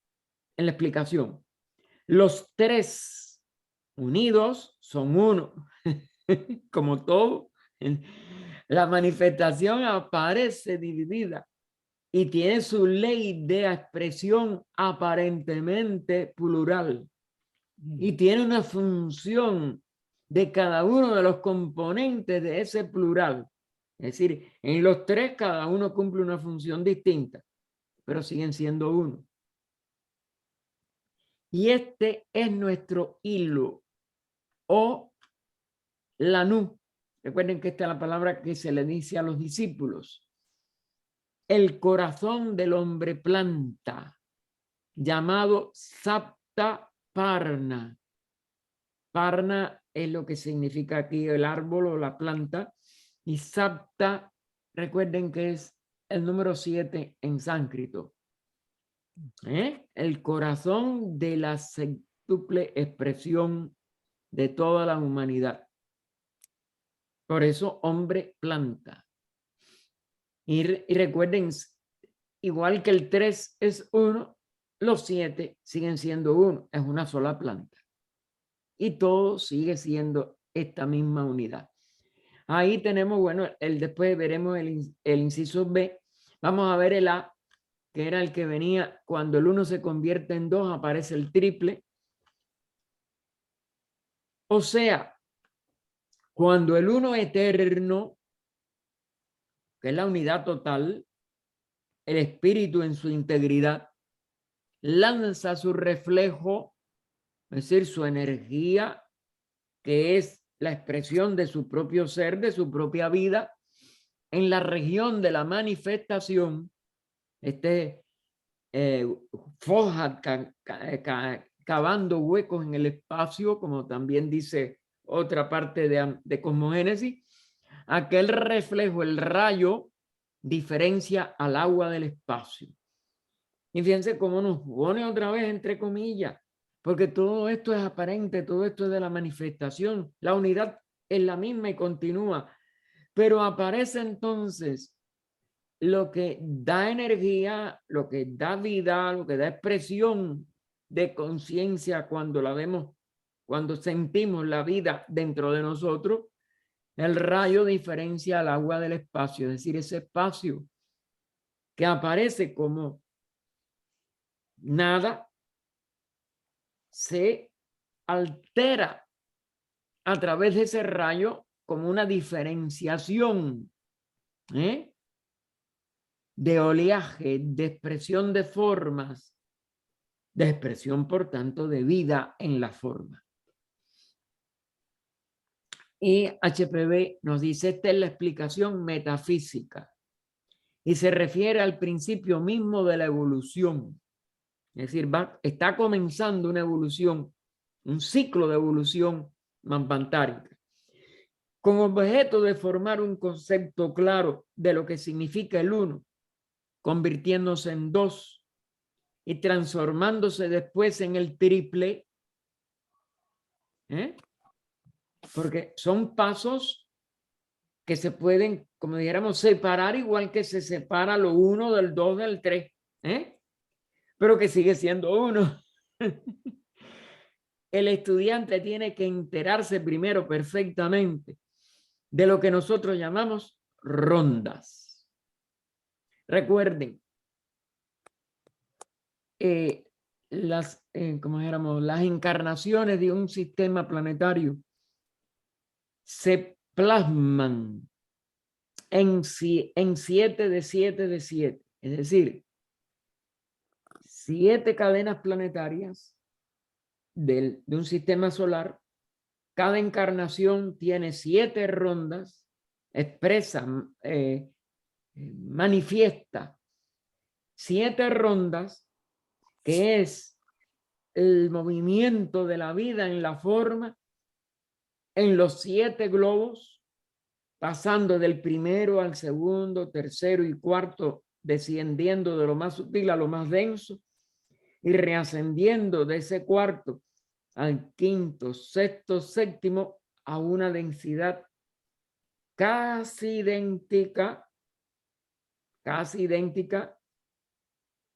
A: explicación. Los tres unidos son uno. Como todo, la manifestación aparece dividida y tiene su ley de expresión aparentemente plural. Y tiene una función de cada uno de los componentes de ese plural. Es decir, en los tres cada uno cumple una función distinta, pero siguen siendo uno. Y este es nuestro hilo o lanú. Recuerden que esta es la palabra que se le dice a los discípulos. El corazón del hombre planta, llamado Sapta Parna. Parna es lo que significa aquí el árbol o la planta. Y Sapta, recuerden que es el número 7 en sánscrito. El corazón de la sextuple expresión de toda la humanidad. Por eso, hombre planta. Y recuerden, igual que el 3 es 1, los 7 siguen siendo 1, es una sola planta. Y todo sigue siendo esta misma unidad. Ahí tenemos, bueno, después veremos el inciso B. Vamos a ver el A, que era el que venía cuando el 1 se convierte en 2, aparece el triple. O sea, cuando el uno eterno, que es la unidad total, el espíritu en su integridad, lanza su reflejo, es decir, su energía, que es la expresión de su propio ser, de su propia vida, en la región de la manifestación, foja cavando huecos en el espacio, como también dice otra parte de Cosmogénesis, aquel reflejo, el rayo, diferencia al agua del espacio. Y fíjense cómo nos pone otra vez entre comillas, porque todo esto es aparente, todo esto es de la manifestación. La unidad es la misma y continúa, pero aparece entonces lo que da energía, lo que da vida, lo que da expresión de conciencia cuando la vemos, cuando sentimos la vida dentro de nosotros. El rayo diferencia al agua del espacio, es decir, ese espacio que aparece como nada se altera a través de ese rayo como una diferenciación de oleaje, de expresión de formas, de expresión, por tanto, de vida en la forma. Y HPB nos dice, esta es la explicación metafísica y se refiere al principio mismo de la evolución. Es decir, está comenzando una evolución, un ciclo de evolución manvantárica, con objeto de formar un concepto claro de lo que significa el uno, convirtiéndose en dos y transformándose después en el triple. Porque son pasos que se pueden, como dijéramos, separar igual que se separa lo uno del 2 del 3, pero que sigue siendo uno. El estudiante tiene que enterarse primero perfectamente de lo que nosotros llamamos rondas. Recuerden, como dijéramos, las encarnaciones de un sistema planetario se plasman en 7 de 7 de 7. Es decir, 7 cadenas planetarias de un sistema solar. Cada encarnación tiene 7 rondas, expresa, manifiesta 7 rondas, que es el movimiento de la vida en la forma, en los 7 globos, pasando del primero al segundo, tercero y cuarto, descendiendo de lo más sutil a lo más denso y reascendiendo de ese cuarto al quinto, sexto, séptimo, a una densidad casi idéntica,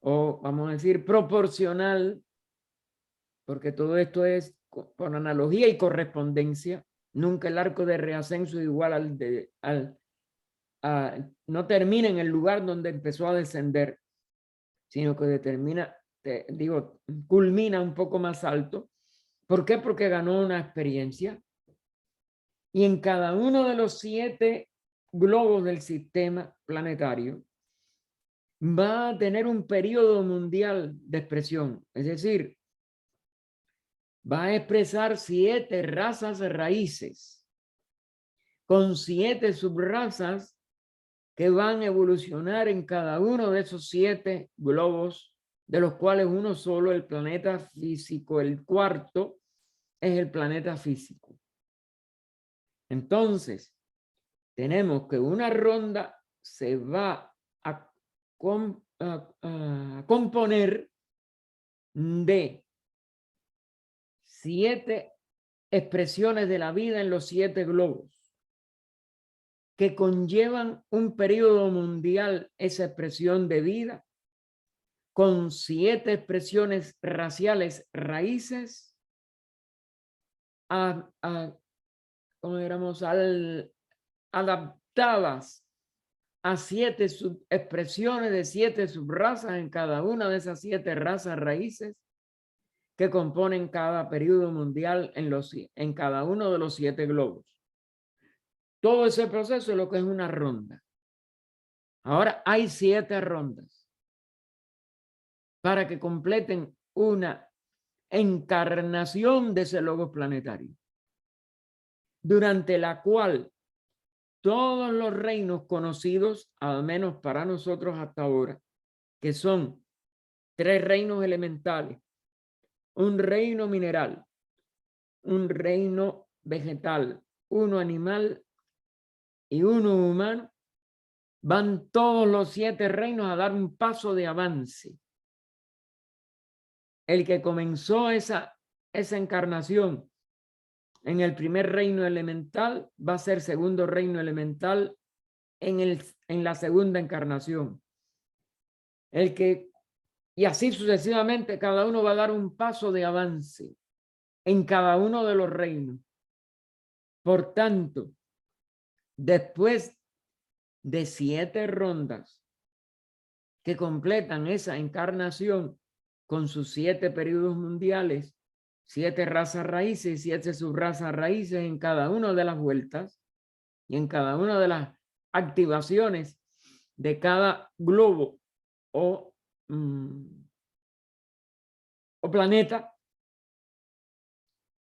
A: o vamos a decir proporcional, porque todo esto es por analogía y correspondencia. Nunca el arco de reascenso es igual no termina en el lugar donde empezó a descender, sino que culmina un poco más alto. ¿Por qué? Porque ganó una experiencia. Y en cada uno de los 7 globos del sistema planetario va a tener un periodo mundial de expresión. Es decir, va a expresar 7 razas raíces con 7 subrazas que van a evolucionar en cada uno de esos 7 globos, de los cuales uno solo, el planeta físico, el cuarto, es el planeta físico. Entonces, tenemos que una ronda se va a componer de 7 expresiones de la vida en los 7 globos, que conllevan un periodo mundial, esa expresión de vida, con 7 expresiones raciales raíces, como éramos, adaptadas a 7 subexpresiones de 7 subrazas en cada una de esas 7 razas raíces que componen cada periodo mundial en cada uno de los 7 globos. Todo ese proceso es lo que es una ronda. Ahora hay 7 rondas para que completen una encarnación de ese logos planetario, durante la cual todos los reinos conocidos, al menos para nosotros hasta ahora, que son 3 reinos elementales, un reino mineral, un reino vegetal, uno animal y uno humano, van todos los 7 reinos a dar un paso de avance. El que comenzó esa encarnación en el primer reino elemental va a ser segundo reino elemental en la segunda encarnación. Y así sucesivamente, cada uno va a dar un paso de avance en cada uno de los reinos. Por tanto, después de 7 rondas que completan esa encarnación con sus 7 periodos mundiales, 7 razas raíces, 7 subrazas raíces en cada una de las vueltas y en cada una de las activaciones de cada globo o planeta,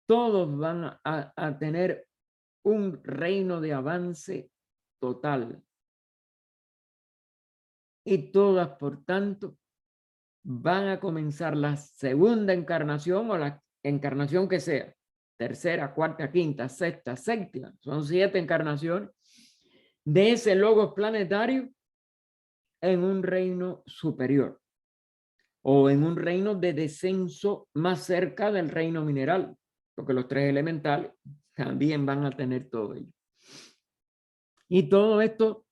A: todos van a tener un reino de avance total. Y todas, por tanto, van a comenzar la segunda encarnación o la encarnación que sea, tercera, cuarta, quinta, sexta, séptima, son 7 encarnaciones de ese logos planetario en un reino superior o en un reino de descenso más cerca del reino mineral, porque los 3 elementales también van a tener todo ello. Y todo esto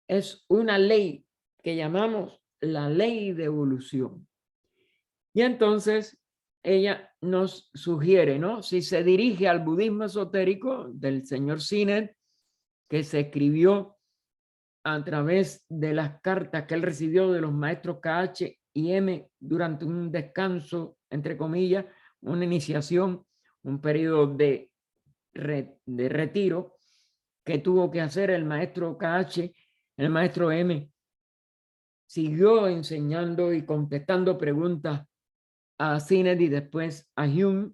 A: es una ley que llamamos la ley de evolución. Y entonces ella nos sugiere, ¿no? Si se dirige al budismo esotérico del señor Sinnett, que se escribió a través de las cartas que él recibió de los maestros KH y M durante un descanso, entre comillas, una iniciación, un periodo de retiro que tuvo que hacer el maestro KH, el maestro M, siguió enseñando y contestando preguntas a Sinnett y después a Hume,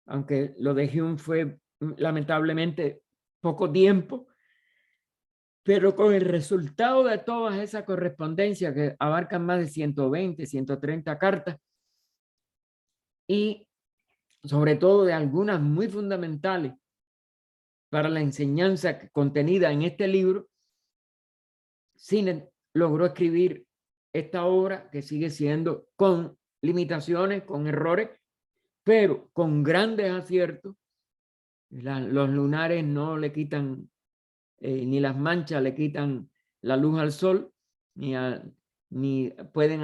A: aunque lo de Hume fue lamentablemente poco tiempo, pero con el resultado de todas esas correspondencias que abarcan más de 120, 130 cartas y sobre todo de algunas muy fundamentales para la enseñanza contenida en este libro, Sinnett logró escribir esta obra que sigue siendo con limitaciones, con errores, pero con grandes aciertos. Los lunares no le quitan, ni las manchas le quitan la luz al sol, ni pueden,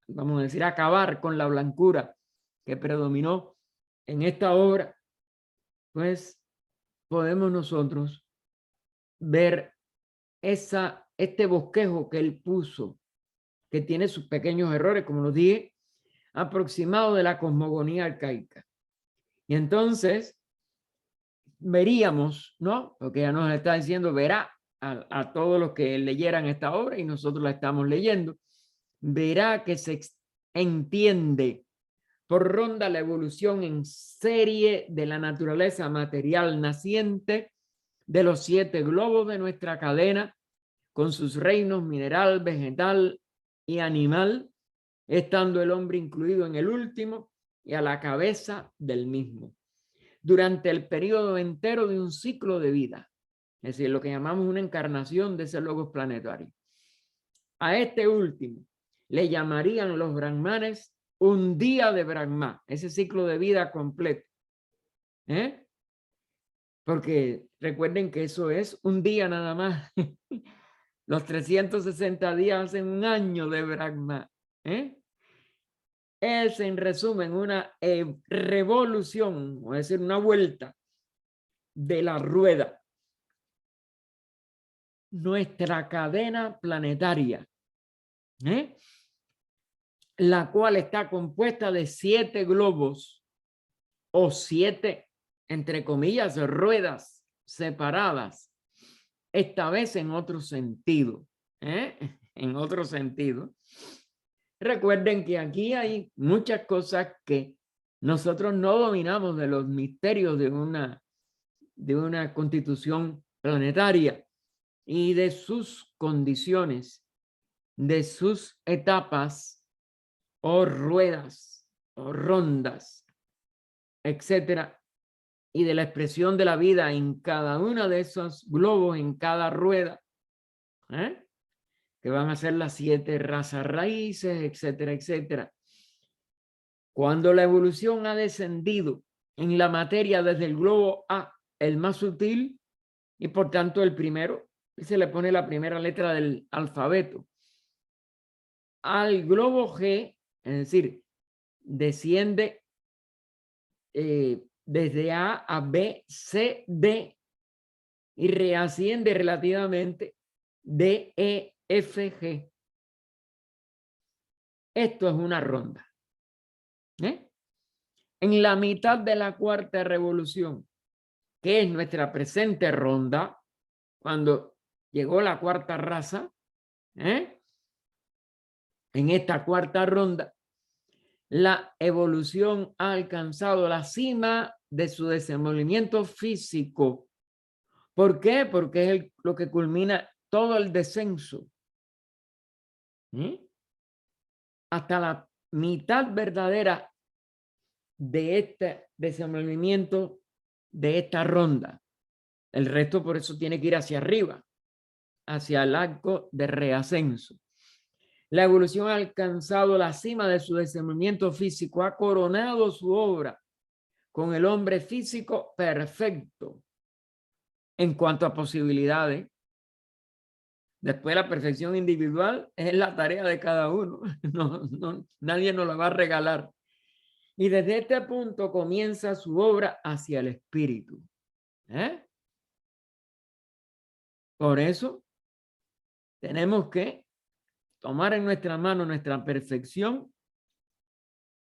A: vamos a decir, acabar con la blancura que predominó en esta obra. Pues podemos nosotros ver este bosquejo que él puso, que tiene sus pequeños errores, como los dije, aproximado de la cosmogonía arcaica. Y entonces veríamos, ¿no? Porque ya nos está diciendo, verá a todos los que leyeran esta obra y nosotros la estamos leyendo, verá que se entiende por ronda la evolución en serie de la naturaleza material naciente de los 7 globos de nuestra cadena, con sus reinos mineral, vegetal y animal, estando el hombre incluido en el último y a la cabeza del mismo, durante el periodo entero de un ciclo de vida, es decir, lo que llamamos una encarnación de ese logos planetario. A este último le llamarían los brahmanes un día de Brahma, ese ciclo de vida completo. Porque recuerden que eso es un día nada más. Los 360 días hacen un año de Brahma. Es en resumen una revolución, es decir, una vuelta de la rueda. Nuestra cadena planetaria, la cual está compuesta de 7 globos o 7, entre comillas, ruedas separadas, esta vez en otro sentido, en otro sentido. Recuerden que aquí hay muchas cosas que nosotros no dominamos de los misterios de una constitución planetaria y de sus condiciones, de sus etapas o ruedas o rondas, etcétera, y de la expresión de la vida en cada uno de esos globos, en cada rueda, que van a ser las 7 razas raíces, etcétera, etcétera. Cuando la evolución ha descendido en la materia desde el globo A, el más sutil, y por tanto el primero, se le pone la primera letra del alfabeto, al globo G, es decir, desciende desde A, B, C, D, y reasciende relativamente D, E, F, G. Esto es una ronda. En la mitad de la cuarta revolución, que es nuestra presente ronda, cuando llegó la cuarta raza, en esta cuarta ronda, la evolución ha alcanzado la cima de su desenvolvimiento físico. ¿Por qué? Porque es lo que culmina todo el descenso. Hasta la mitad verdadera de este desenvolvimiento de esta ronda. El resto por eso tiene que ir hacia arriba, hacia el arco de reascenso. La evolución ha alcanzado la cima de su desenvolvimiento físico, ha coronado su obra con el hombre físico perfecto en cuanto a posibilidades. Después la perfección individual es la tarea de cada uno. Nadie nos la va a regalar. Y desde este punto comienza su obra hacia el espíritu. Por eso tenemos que tomar en nuestra mano nuestra perfección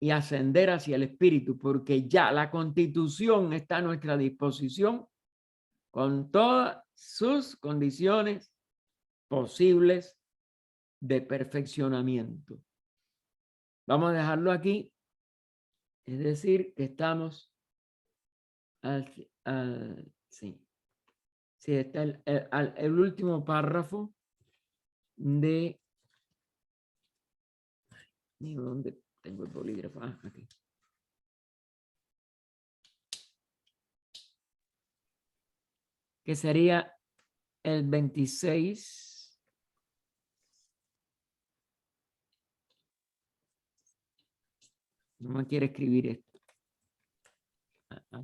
A: y ascender hacia el Espíritu, porque ya la Constitución está a nuestra disposición con todas sus condiciones posibles de perfeccionamiento. Vamos a dejarlo aquí, es decir, que estamos sí, está el último párrafo de, ¿dónde tengo el bolígrafo? Ah, aquí. Que sería el 26. No me quiere escribir esto.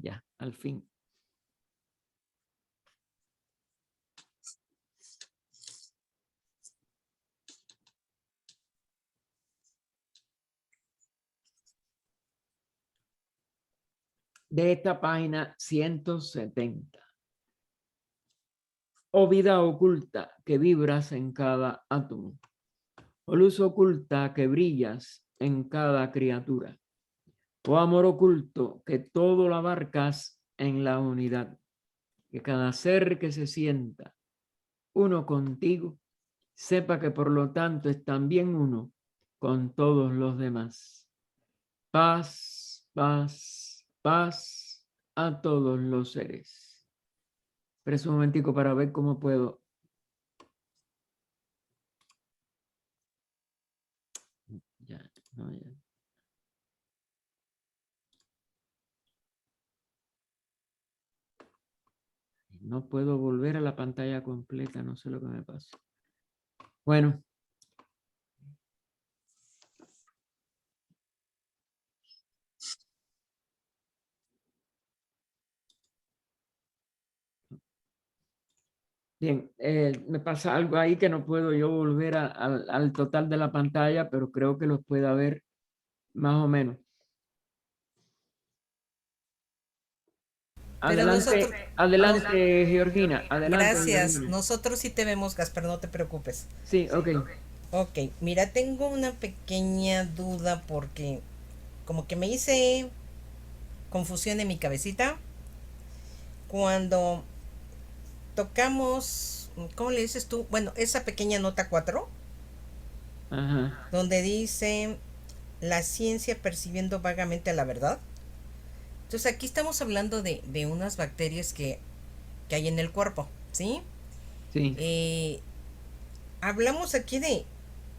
A: Ya, al fin. De esta página 170. Oh vida oculta que vibras en cada átomo. Oh luz oculta que brillas en cada criatura. Oh amor oculto que todo lo abarcas en la unidad. Que cada ser que se sienta uno contigo, sepa que por lo tanto es también uno con todos los demás. Paz, paz, paz a todos los seres. Pero un momentico para ver cómo puedo. Ya, no, ya. No puedo volver a la pantalla completa, no sé lo que me pasa. Bueno. Bien, me pasa algo ahí que no puedo yo volver al total de la pantalla, pero creo que los pueda ver más o menos.
B: Pero nosotros,
A: Adelante, adelante, Georgina. Adelante,
B: gracias.
A: Georgina.
B: Nosotros sí te vemos, Gasper, no te preocupes.
A: Sí, ok.
B: Ok, mira, tengo una pequeña duda porque como que me hice confusión en mi cabecita cuando tocamos, ¿cómo le dices tú? Bueno, esa pequeña nota 4
A: Ajá.
B: donde dice la ciencia percibiendo vagamente la verdad. Entonces aquí estamos hablando de unas bacterias que hay en el cuerpo, ¿sí?
A: Sí.
B: Eh, Hablamos aquí de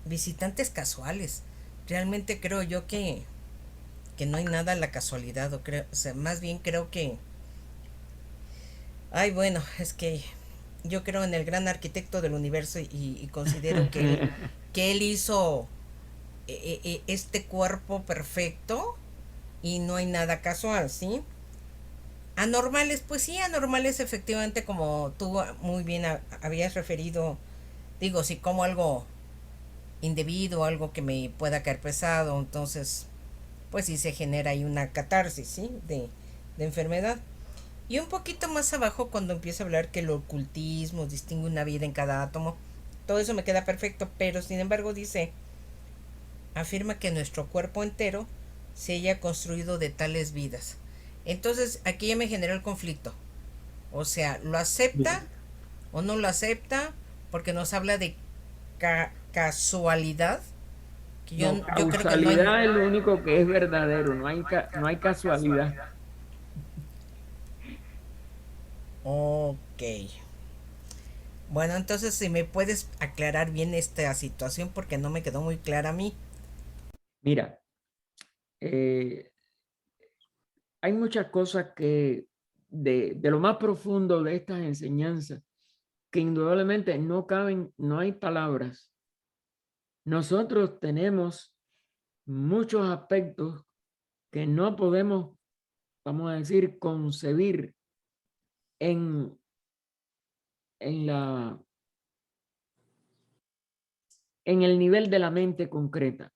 B: visitantes casuales. Realmente creo yo que no hay nada a la casualidad, o creo, o sea, más bien creo que, ay, bueno, es que yo creo en el gran arquitecto del universo y considero que él hizo este cuerpo perfecto y no hay nada casual, ¿sí? Anormales, pues sí, anormales efectivamente como tú muy bien habías referido, digo, sí, como algo indebido, algo que me pueda caer pesado, entonces pues sí se genera ahí una catarsis, ¿sí? De enfermedad. Y un poquito más abajo cuando empieza a hablar que el ocultismo distingue una vida en cada átomo, todo eso me queda perfecto, pero sin embargo dice, afirma que nuestro cuerpo entero se haya construido de tales vidas. Entonces aquí ya me generó el conflicto. O sea, ¿lo acepta
A: Bien.
B: o no lo acepta? Porque nos habla de casualidad. Que
A: No,
B: yo creo que no hay...
A: causalidad es lo único que es verdadero. No hay casualidad.
B: Ok. Bueno, entonces si me puedes aclarar bien esta situación porque no me quedó muy clara a mí.
A: Mira, eh, hay muchas cosas que de lo más profundo de estas enseñanzas que indudablemente no caben, no hay palabras. Nosotros tenemos muchos aspectos que no podemos, vamos a decir, concebir en, en, la, en el nivel de la mente concreta.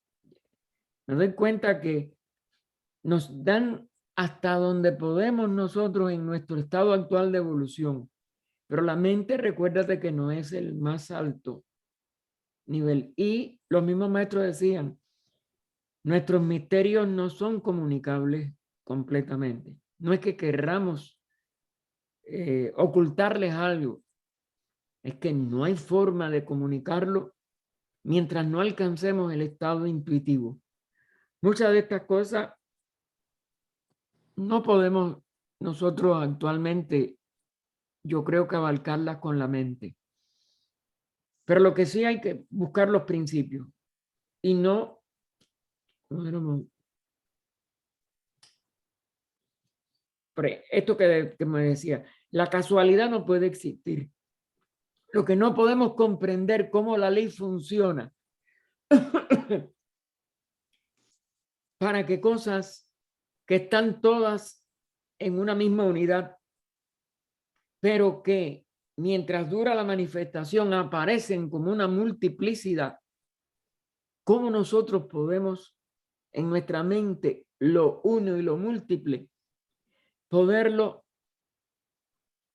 A: Me doy cuenta que nos dan hasta donde podemos nosotros en nuestro estado actual de evolución, pero la mente, recuérdate que no es el más alto. nivel. Y los mismos maestros decían, nuestros misterios no son comunicables completamente. No es que querramos ocultarles algo, es que no hay forma de comunicarlo mientras no alcancemos el estado intuitivo. Muchas de estas cosas no podemos nosotros actualmente, yo creo que abarcarlas con la mente. Pero lo que sí hay que buscar los principios y no, esto que me decía, la casualidad no puede existir. Lo que no podemos comprender cómo la ley funciona para que cosas que están todas en una misma unidad, pero que mientras dura la manifestación aparecen como una multiplicidad, ¿cómo nosotros podemos en nuestra mente lo uno y lo múltiple poderlo,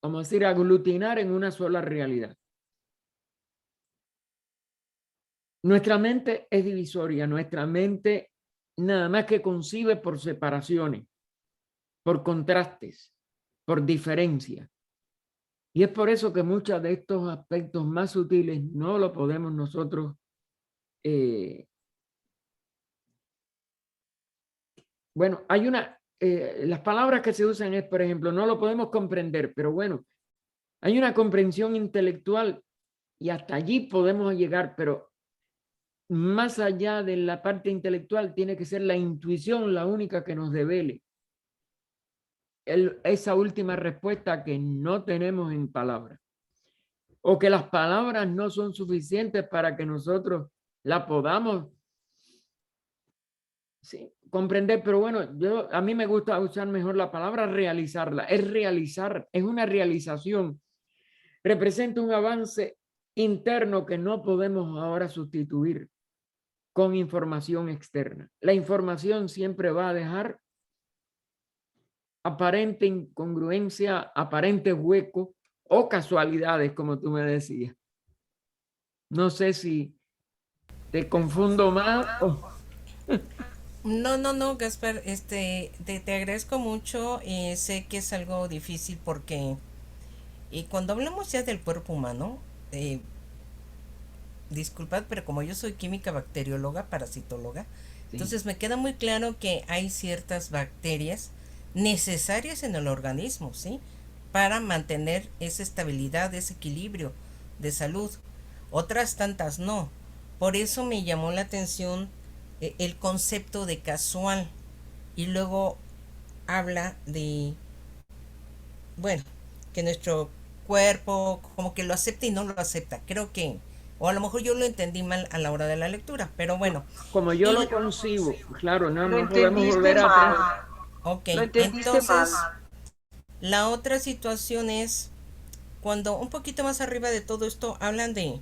A: vamos a decir, aglutinar en una sola realidad? Nuestra mente es divisoria, nuestra mente nada más que concibe por separaciones, por contrastes, por diferencia. Y es por eso que muchos de estos aspectos más sutiles no lo podemos nosotros bueno, hay las palabras que se usan es, por ejemplo, no lo podemos comprender, pero bueno, hay una comprensión intelectual y hasta allí podemos llegar, pero más allá de la parte intelectual tiene que ser la intuición la única que nos devele esa última respuesta que no tenemos en palabras, o que las palabras no son suficientes para que nosotros la podamos comprender. Pero bueno, a mí me gusta usar mejor la palabra realizarla. Es realizar, es una realización. Representa un avance interno que no podemos ahora sustituir con información externa. La información siempre va a dejar aparente incongruencia, aparente hueco o casualidades, como tú me decías. No sé si te confundo más o...
B: No, no, no, Gaspar, te agradezco mucho. Sé que es algo difícil porque cuando hablamos ya del cuerpo humano, disculpad, pero como yo soy química bacterióloga, parasitóloga,
A: Sí.
B: entonces me queda muy claro que hay ciertas bacterias necesarias en el organismo, ¿sí? Para mantener esa estabilidad, ese equilibrio de salud. Otras tantas no. Por eso me llamó la atención el concepto de casual. Y luego habla de, bueno, que nuestro cuerpo como que lo acepta y no lo acepta. Creo que, o a lo mejor yo lo entendí mal a la hora de la lectura, pero bueno.
A: Como yo
B: Y,
A: lo concibo, claro, no,
C: Lo
A: no podemos
C: entendiste
A: volver
C: mal.
A: atrás.
B: ok,
C: Lo entendiste
B: entonces
C: mal.
B: la otra situación es cuando un poquito más arriba de todo esto hablan de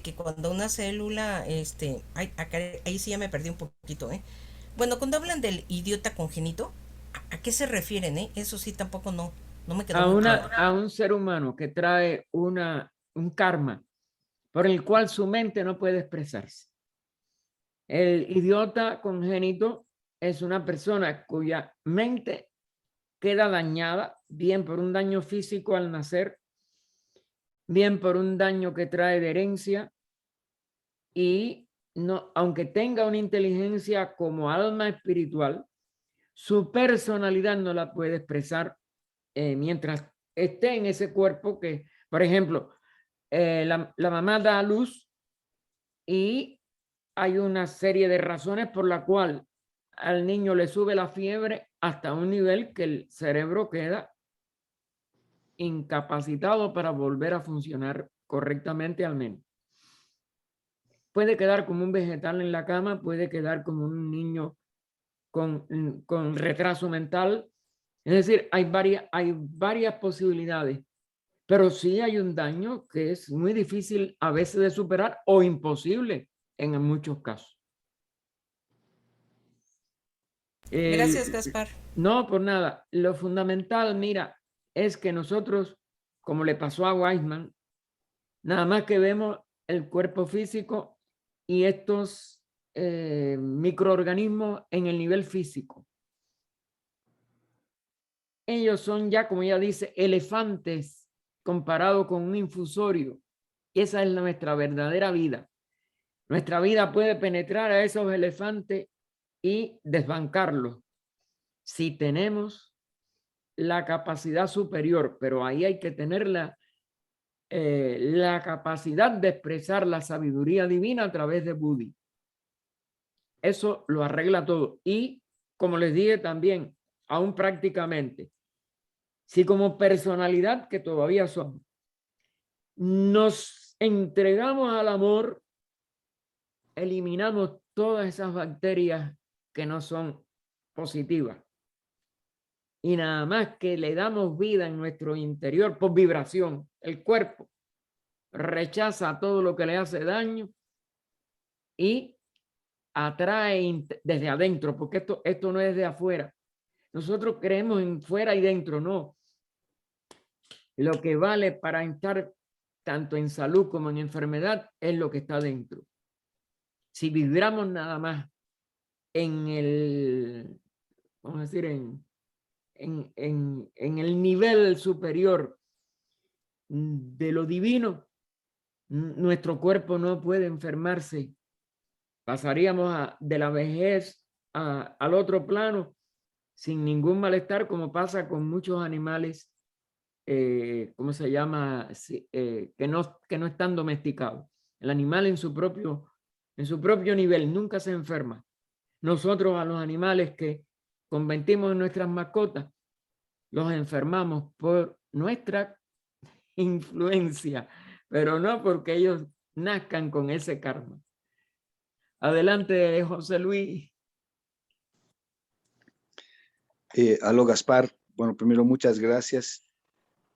B: que cuando una célula, ahí sí ya me perdí un poquito, ¿eh? Bueno, cuando hablan del idiota congénito, ¿a qué se refieren, eh? Eso sí tampoco no me quedó muy claro.
A: A un ser humano que trae un karma por el cual su mente no puede expresarse. El idiota congénito es una persona cuya mente queda dañada, bien por un daño físico al nacer, bien por un daño que trae de herencia, y no, aunque tenga una inteligencia como alma espiritual, su personalidad no la puede expresar mientras esté en ese cuerpo que, por ejemplo, la mamá da a luz y hay una serie de razones por la cual al niño le sube la fiebre hasta un nivel que el cerebro queda incapacitado para volver a funcionar correctamente al menos. Puede quedar como un vegetal en la cama, puede quedar como un niño con retraso mental. Es decir, hay varias posibilidades, pero sí hay un daño que es muy difícil a veces de superar o imposible en muchos casos.
B: Gracias, Gaspar.
A: No, por nada. Lo fundamental, mira, es que nosotros, como le pasó a Weisman, nada más que vemos el cuerpo físico y estos microorganismos en el nivel físico. Ellos son ya, como ella dice, elefantes comparado con un infusorio. Esa es nuestra verdadera vida. Nuestra vida puede penetrar a esos elefantes y desbancarlos si tenemos la capacidad superior, pero ahí hay que tener la capacidad de expresar la sabiduría divina a través de Budi. Eso lo arregla todo. Y como les dije también, aún prácticamente, si como personalidad que todavía somos, nos entregamos al amor, eliminamos todas esas bacterias que no son positivas. Y nada más que le damos vida en nuestro interior por vibración, el cuerpo rechaza todo lo que le hace daño y atrae desde adentro, porque esto no es de afuera. Nosotros creemos en fuera y dentro, no. Lo que vale para estar tanto en salud como en enfermedad es lo que está dentro. Si vibramos nada más en el, vamos a decir, en el nivel superior de lo divino, nuestro cuerpo no puede enfermarse. Pasaríamos de la vejez al otro plano sin ningún malestar, como pasa con muchos animales, ¿cómo se llama? Que no están domesticados. El animal en su propio nivel nunca se enferma. Nosotros a los animales que convertimos en nuestras mascotas, los enfermamos por nuestra influencia, pero no porque ellos nazcan con ese karma. Adelante, José Luis.
C: Aló, Gaspar. Bueno, primero, muchas gracias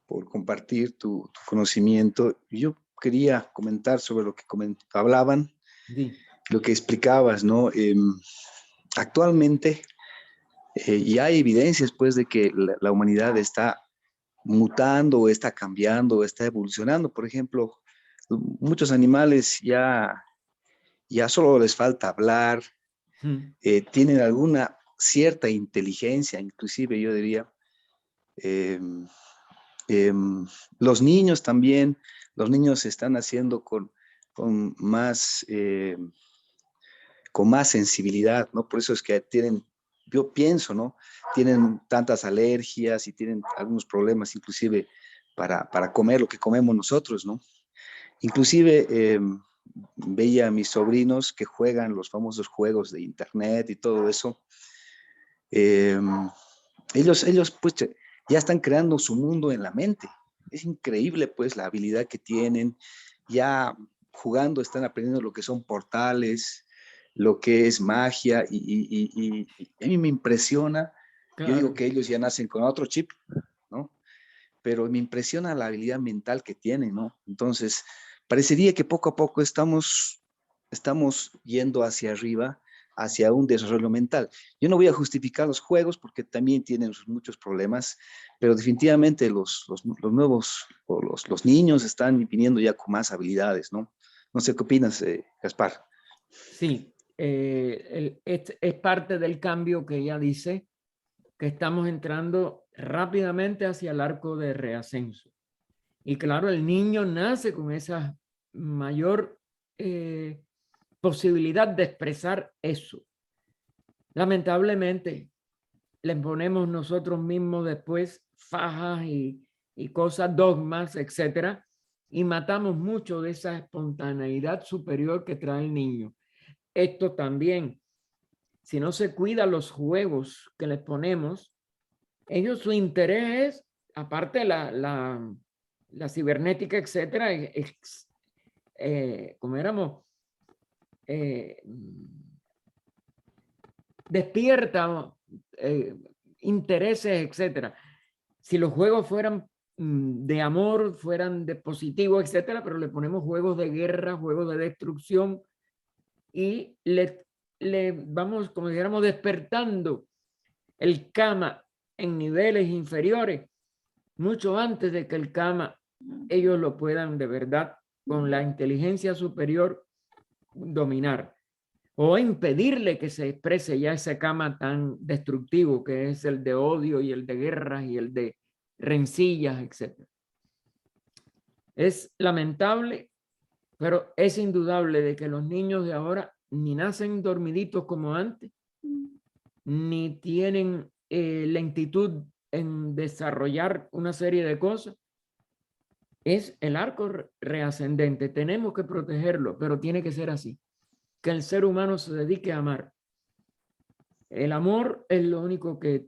C: por compartir tu conocimiento. Yo quería comentar sobre lo que hablaban,
A: Sí.
C: lo que explicabas, ¿no? Actualmente ya hay evidencias, pues, de que la humanidad está mutando, está cambiando, está evolucionando. Por ejemplo, muchos animales ya solo les falta hablar, tienen alguna cierta inteligencia, inclusive yo diría. Los niños también, los niños se están haciendo con más sensibilidad, ¿no? Por eso es que tienen, yo pienso, ¿no? Tienen tantas alergias y tienen algunos problemas, inclusive para comer lo que comemos nosotros, ¿no? Inclusive veía a mis sobrinos que juegan los famosos juegos de internet y todo eso. Ellos pues ya están creando su mundo en la mente. Es increíble pues la habilidad que tienen. Ya jugando están aprendiendo lo que son portales, lo que es magia y a mí me impresiona. Claro. Yo digo que ellos ya nacen con otro chip, ¿no? Pero me impresiona la habilidad mental que tienen, ¿no? Entonces, parecería que poco a poco estamos yendo hacia arriba, hacia un desarrollo mental. Yo no voy a justificar los juegos porque también tienen muchos problemas, pero definitivamente los nuevos, o los niños están viniendo ya con más habilidades, ¿no? No sé qué opinas, Gaspar.
A: Sí, es parte del cambio que ella dice, que estamos entrando rápidamente hacia el arco de reascenso. Y claro, el niño nace con esa mayor posibilidad de expresar eso. Lamentablemente, le ponemos nosotros mismos después fajas y cosas, dogmas, etcétera, y matamos mucho de esa espontaneidad superior que trae el niño. Esto también, si no se cuida los juegos que les ponemos, ellos su interés es, aparte de la cibernética, etcétera, como éramos, despierta intereses, etcétera. Si los juegos fueran de amor, fueran de positivo, etcétera, pero le ponemos juegos de guerra, juegos de destrucción y le vamos, como dijéramos, despertando el kama en niveles inferiores, mucho antes de que el kama ellos lo puedan de verdad con la inteligencia superior dominar o impedirle que se exprese ya ese cama tan destructivo que es el de odio y el de guerras y el de rencillas, etc. Es lamentable, pero es indudable de que los niños de ahora ni nacen dormiditos como antes, ni tienen lentitud en desarrollar una serie de cosas. Es el arco reascendente. Tenemos que protegerlo, pero tiene que ser así. Que el ser humano se dedique a amar. El amor es lo único que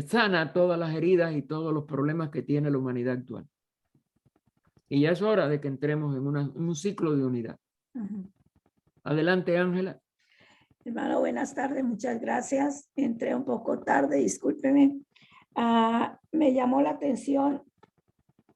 A: sana todas las heridas y todos los problemas que tiene la humanidad actual. Y ya es hora de que entremos en un ciclo de unidad. Adelante, Ángela.
D: Hermano, buenas tardes, muchas gracias. Entré un poco tarde, discúlpeme. Me llamó la atención,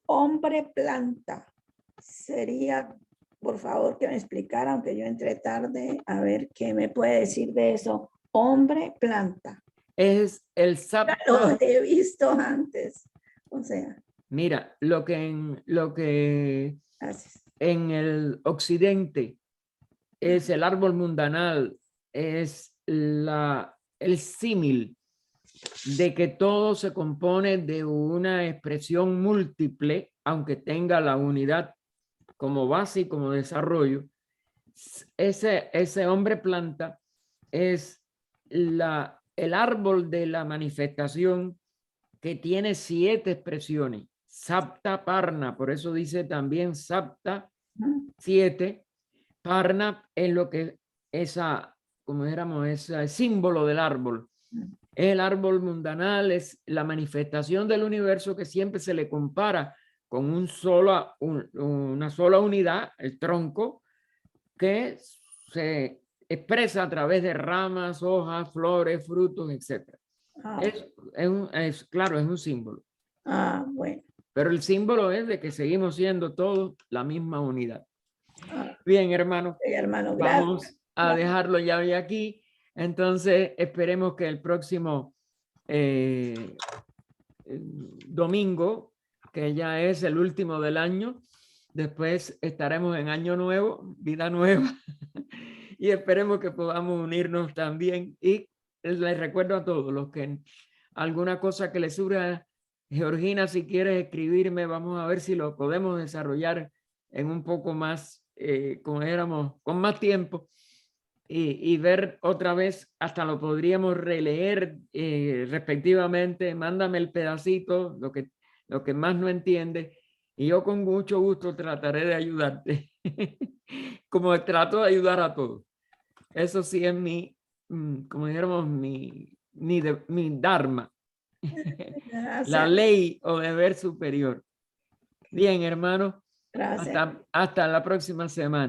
D: hombre planta. Sería, por favor, que me explicara, aunque yo entré tarde, a ver qué me puede decir de eso. Hombre planta.
A: Es el sapta.
D: Lo he visto antes. O sea.
A: Mira, lo que
D: Gracias.
A: en el occidente es el árbol mundanal, es el símil de que todo se compone de una expresión múltiple, aunque tenga la unidad como base y como desarrollo. Ese hombre planta es el árbol de la manifestación que tiene 7 expresiones. Sapta Parna, por eso dice también Sapta 7. Parna es lo que como dijéramos, ese símbolo del árbol. El árbol mundanal es la manifestación del universo que siempre se le compara con una sola unidad, el tronco, que se expresa a través de ramas, hojas, flores, frutos, etc. Claro, es un símbolo.
D: Bueno.
A: Pero el símbolo es de que seguimos siendo todos la misma unidad. Bien, hermano.
D: Hermano,
A: vamos a dejarlo ya hoy aquí. Entonces, esperemos que el próximo domingo, que ya es el último del año, después estaremos en año nuevo, vida nueva, y esperemos que podamos unirnos también. Y les recuerdo a todos los que alguna cosa que les surja, Georgina, si quieres escribirme, vamos a ver si lo podemos desarrollar en un poco más, como éramos, con más tiempo, y ver otra vez, hasta lo podríamos releer respectivamente. Mándame el pedacito, lo que más no entiende, y yo con mucho gusto trataré de ayudarte, como trato de ayudar a todos. Eso sí es como dijéramos, mi dharma. La ley o deber superior. Bien, hermano.
D: Gracias.
A: Hasta la próxima semana.